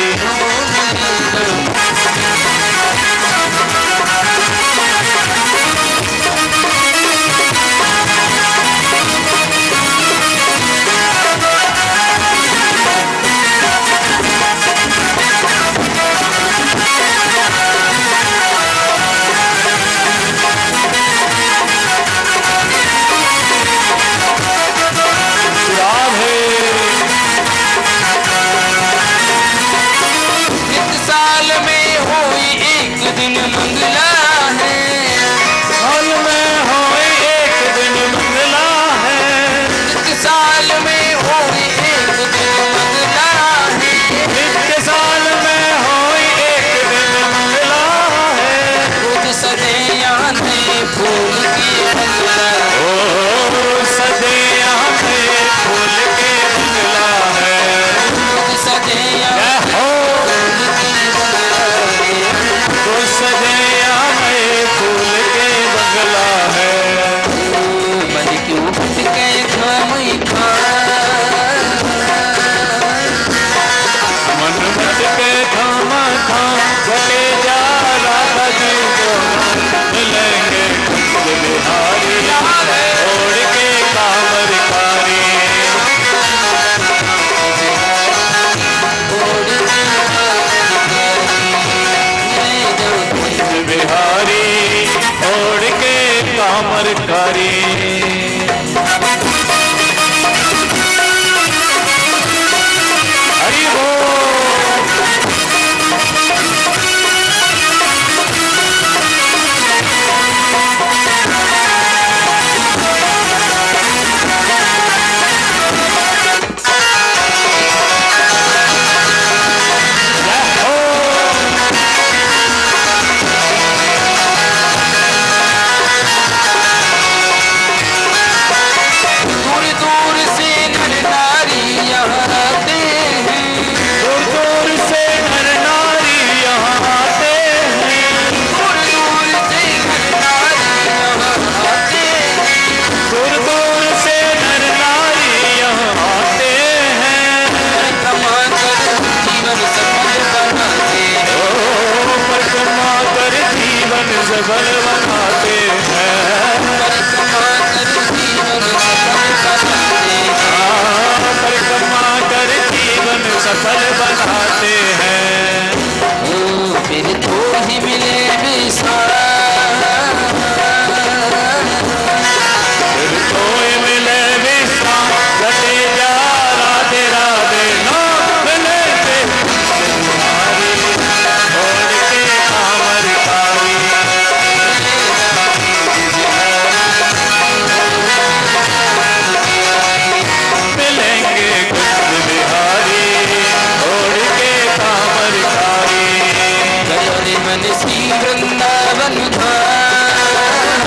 Speaker 2: श्री वृंदावन धाम,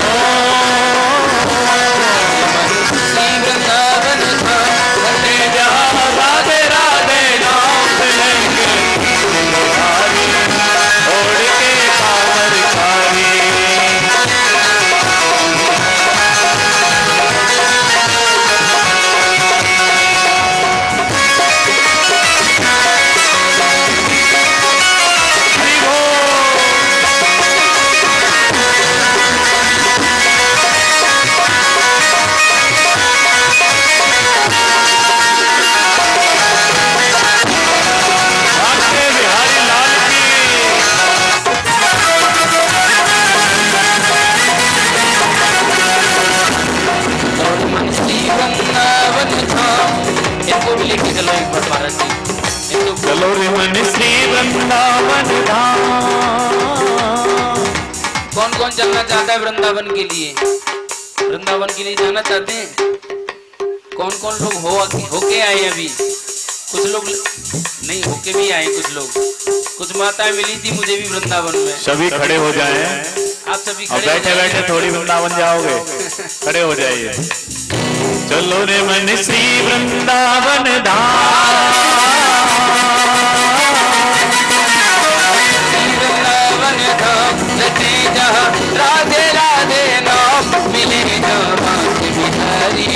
Speaker 2: श्री वृंदावन धाम।
Speaker 1: ले जा राधे राधे नाम लेंगे बिहारी, छोड़ के कांवर खारी।
Speaker 2: लेके चलो एक बार महाराज जी,
Speaker 1: चलो रे मन श्री वृंदावन धाम।
Speaker 2: कौन कौन चलना चाहता है वृंदावन के लिए? वृंदावन के लिए जाना चाहते हैं? कौन कौन लोग होके आए अभी? कुछ लोग नहीं होके भी आए, कुछ लोग, कुछ माताएं मिली थी मुझे भी वृंदावन में।
Speaker 1: सभी खड़े हो जाएं।
Speaker 2: आप सभी
Speaker 1: और बैठे बैठे थोड़ी वृंदावन जाओगे, खड़े हो जाइए। चलो रे मन श्री वृंदावन धाम,
Speaker 2: वृंदावन धाम रटे जहाँ राधे राधे नाम मिले जहाँ बिहारी,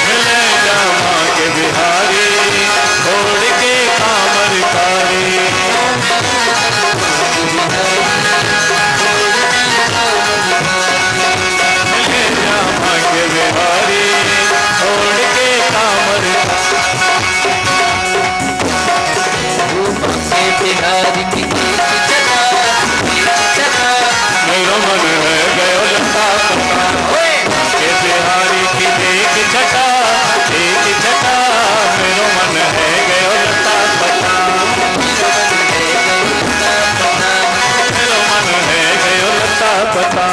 Speaker 1: मिले जहाँ के बिहारी, छोड़ के कांवर खारी। मिले जहाँ के बिहारी, छोड़ के कांवर
Speaker 2: बिहारी की
Speaker 1: मेरो मन है गयो लता पता, के बिहारी की एक छटा, एक छटा। मेरो मन है गयो लता पता, मेरो मन है गयो लता पता।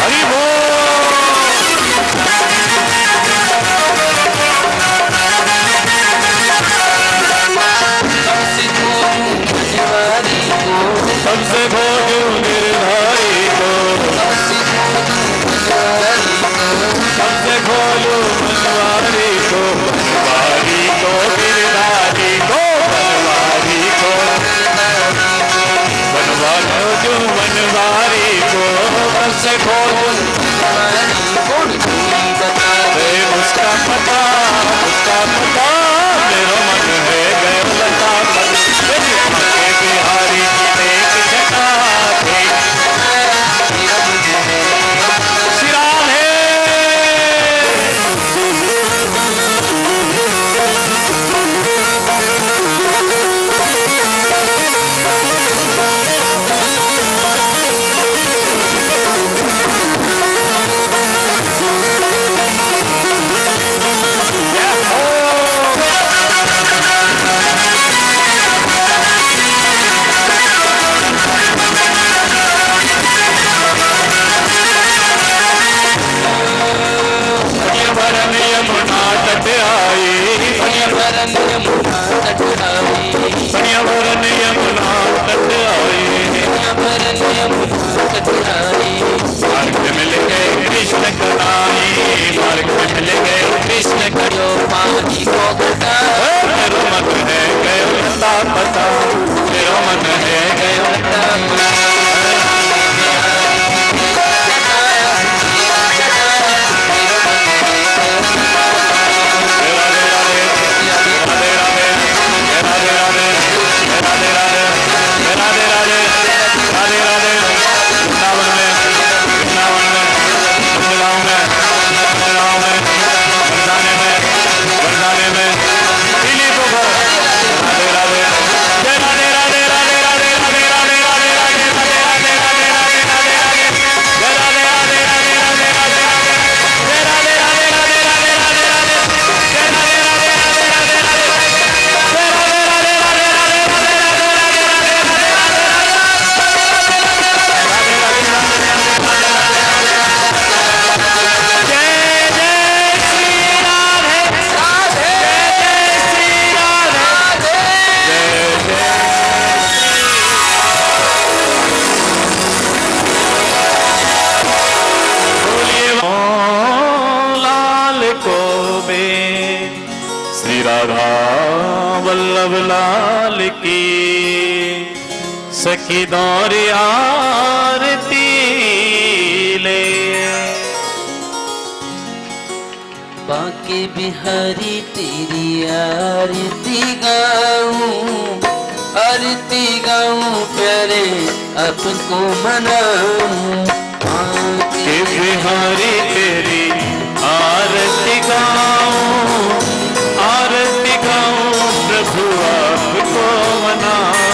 Speaker 1: हरि बोल। सबसे भोजू निर्धारी को, सबसे भोलू मनवारी को, बनवारी को गिरधारी को, बनवारी को, बनवारी मनवारी को, सबसे भोलू उसका पता, उसका पता। मेरो मन है गयो लता पता, बिहारी की एक छटा, श्री राधे। मार्ग में मिल गए कृष्ण कन्हैया, मार्ग में मिल गए कृष्ण कन्हैया, पानी को घटा। मेरो मन है गयो लता पता, मेरो मन है गयो लता पता। जय राधे। राधा वल्लभ लाल की सखी दौरी आरती ले।
Speaker 2: बांके बिहारी तेरी आरती गाऊं, आरती गाऊं प्यारे आपको मनाऊं।
Speaker 1: बांके बिहारी तेरी आरती गाऊं, आरती गाऊं प्रभु आपको मनाऊं।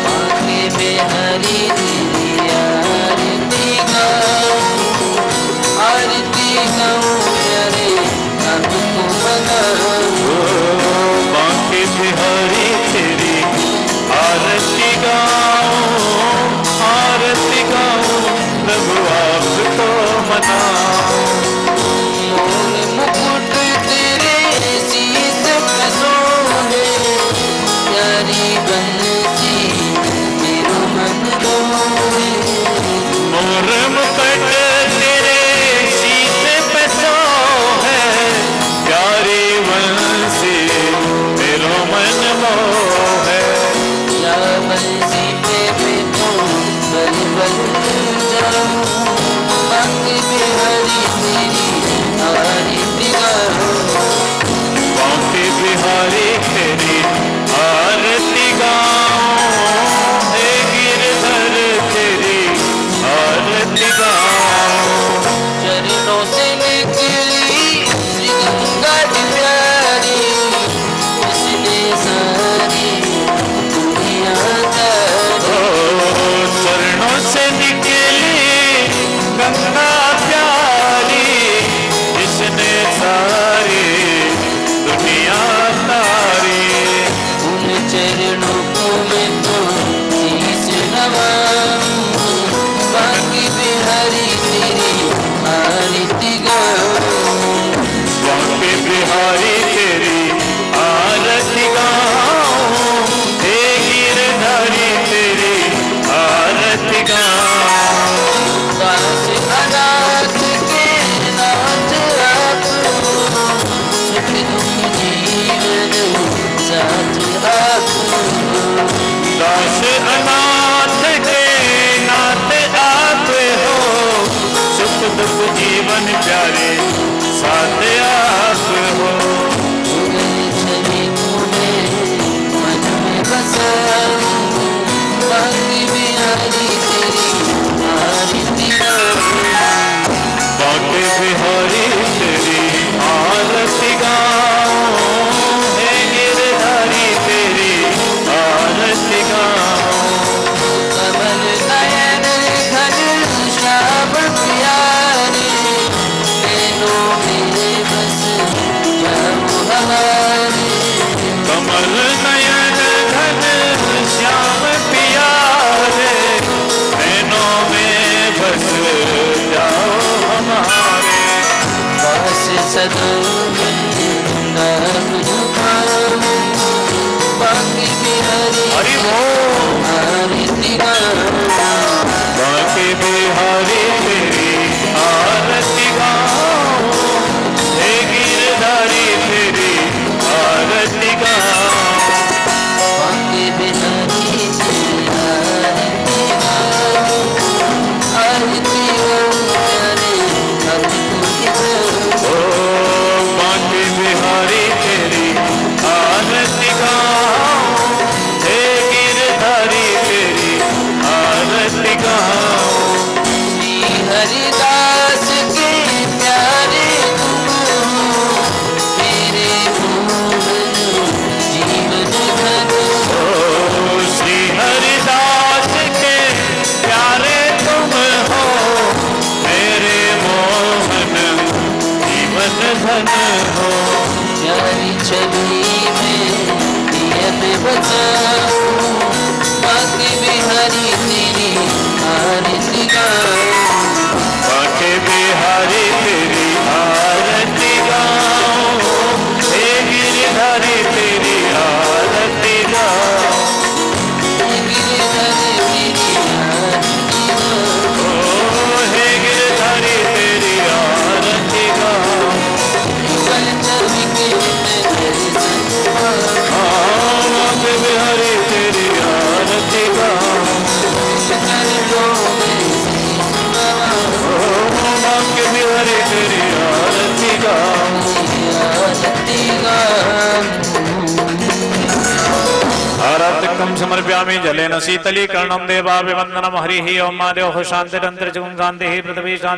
Speaker 2: बांके बिहारी तेरी आरती गाऊं, आरती गाऊं प्यारे आपको मनाऊं।
Speaker 1: बांके बिहारी तेरी आरती गाऊं, आरती गाऊं प्रभु आपको मनाऊं।
Speaker 2: मोर मुकुट तेरे शीश पे सोहे, प्यारी बंसी मेरो मन मोहे।
Speaker 1: मोर मुकुट तेरे शीश पे सोहे, प्यारी बंसी मेरो मन मोहे।
Speaker 2: या बंसी पे मैं तो बल बल जाऊं, बांके बिहारी तेरी आरती गाऊं।
Speaker 1: बांके बिहारी तेरी आरती गाऊं, हे गिरधर तेरी आरती गाऊं।
Speaker 2: चरणों से निकली श्री गंगा जी प्यारी, इसने सारी दुनिया तारी।
Speaker 1: ओ चरणों से निकली गंगा प्यारी, जिसने सारी दुनिया तारी।
Speaker 2: उन चरणों को मैं तो शीश नवाऊं, बांके बिहारी तेरी आरती गाऊं।
Speaker 1: बांके बिहारी तेरी आरती गाऊं, हे गिरधारी तेरी आरती गाऊं।
Speaker 2: दास अनाथ के नाथ आप हो, सुख दुख जीवन साथ आप हो।
Speaker 1: दास अनाथ के नाथ आप हो, सुख दुख जीवन प्यारे साथ आप हो।
Speaker 2: गए छवि को मैं मन में बसाऊं, बांके बिहारी तेरी आरती गाऊं।
Speaker 1: बांके बिहारी तेरी आरती गाऊं, हे गिरधारी तेरी आरती गाऊं।
Speaker 2: कमल नयन घन श्याम प्यारे, नैनों में बस जाओ हमारे।
Speaker 1: कमल नयन घन श्याम प्यारे, नैनों में बस जाओ हमारे।
Speaker 2: पास सदा नाम झुकाऊं, बांके बिहारी
Speaker 1: हरि बोल।
Speaker 2: आरती गाऊं।
Speaker 1: बांके बिहारी तेरी आरती गाऊं, हे गिरधारी तेरी आरती गाऊं।
Speaker 2: बांके बिहारी तेरी आरती गाऊं, आरती गाऊं प्यारे आपको गाऊं।
Speaker 1: ओ बांके बिहारी तेरी आरती गाऊं, हे गिरधारी तेरी आरती गाऊं।
Speaker 2: श्री हरिदास के प्यारे तुम हो, मेरे मोहन जीवन घन हो।
Speaker 1: ओ श्री हरिदास के प्यारे तुम हो, मेरे मोहन जीवन धन हो।
Speaker 2: प्यारी छवि में दिया में बचाऊं, बांके बिहारी तेरी आरती गाऊं।
Speaker 1: बांके बिहारी तेरी आरती गाऊं, हे गिरधारी तेरी आरती गाऊं।
Speaker 2: गिरधर तेरी आरती गाऊं।
Speaker 1: ओ हे गिरधारी तेरी आरती गाऊं।
Speaker 2: युगल छवि के
Speaker 1: अर्घ्यं समर्पयामि जलेन शीतलीकरणं देवाभिवन्दनं हरिः ओम महादेव शान्तिरन्तरिक्षं शान्तिः पृथिवी शान्तिः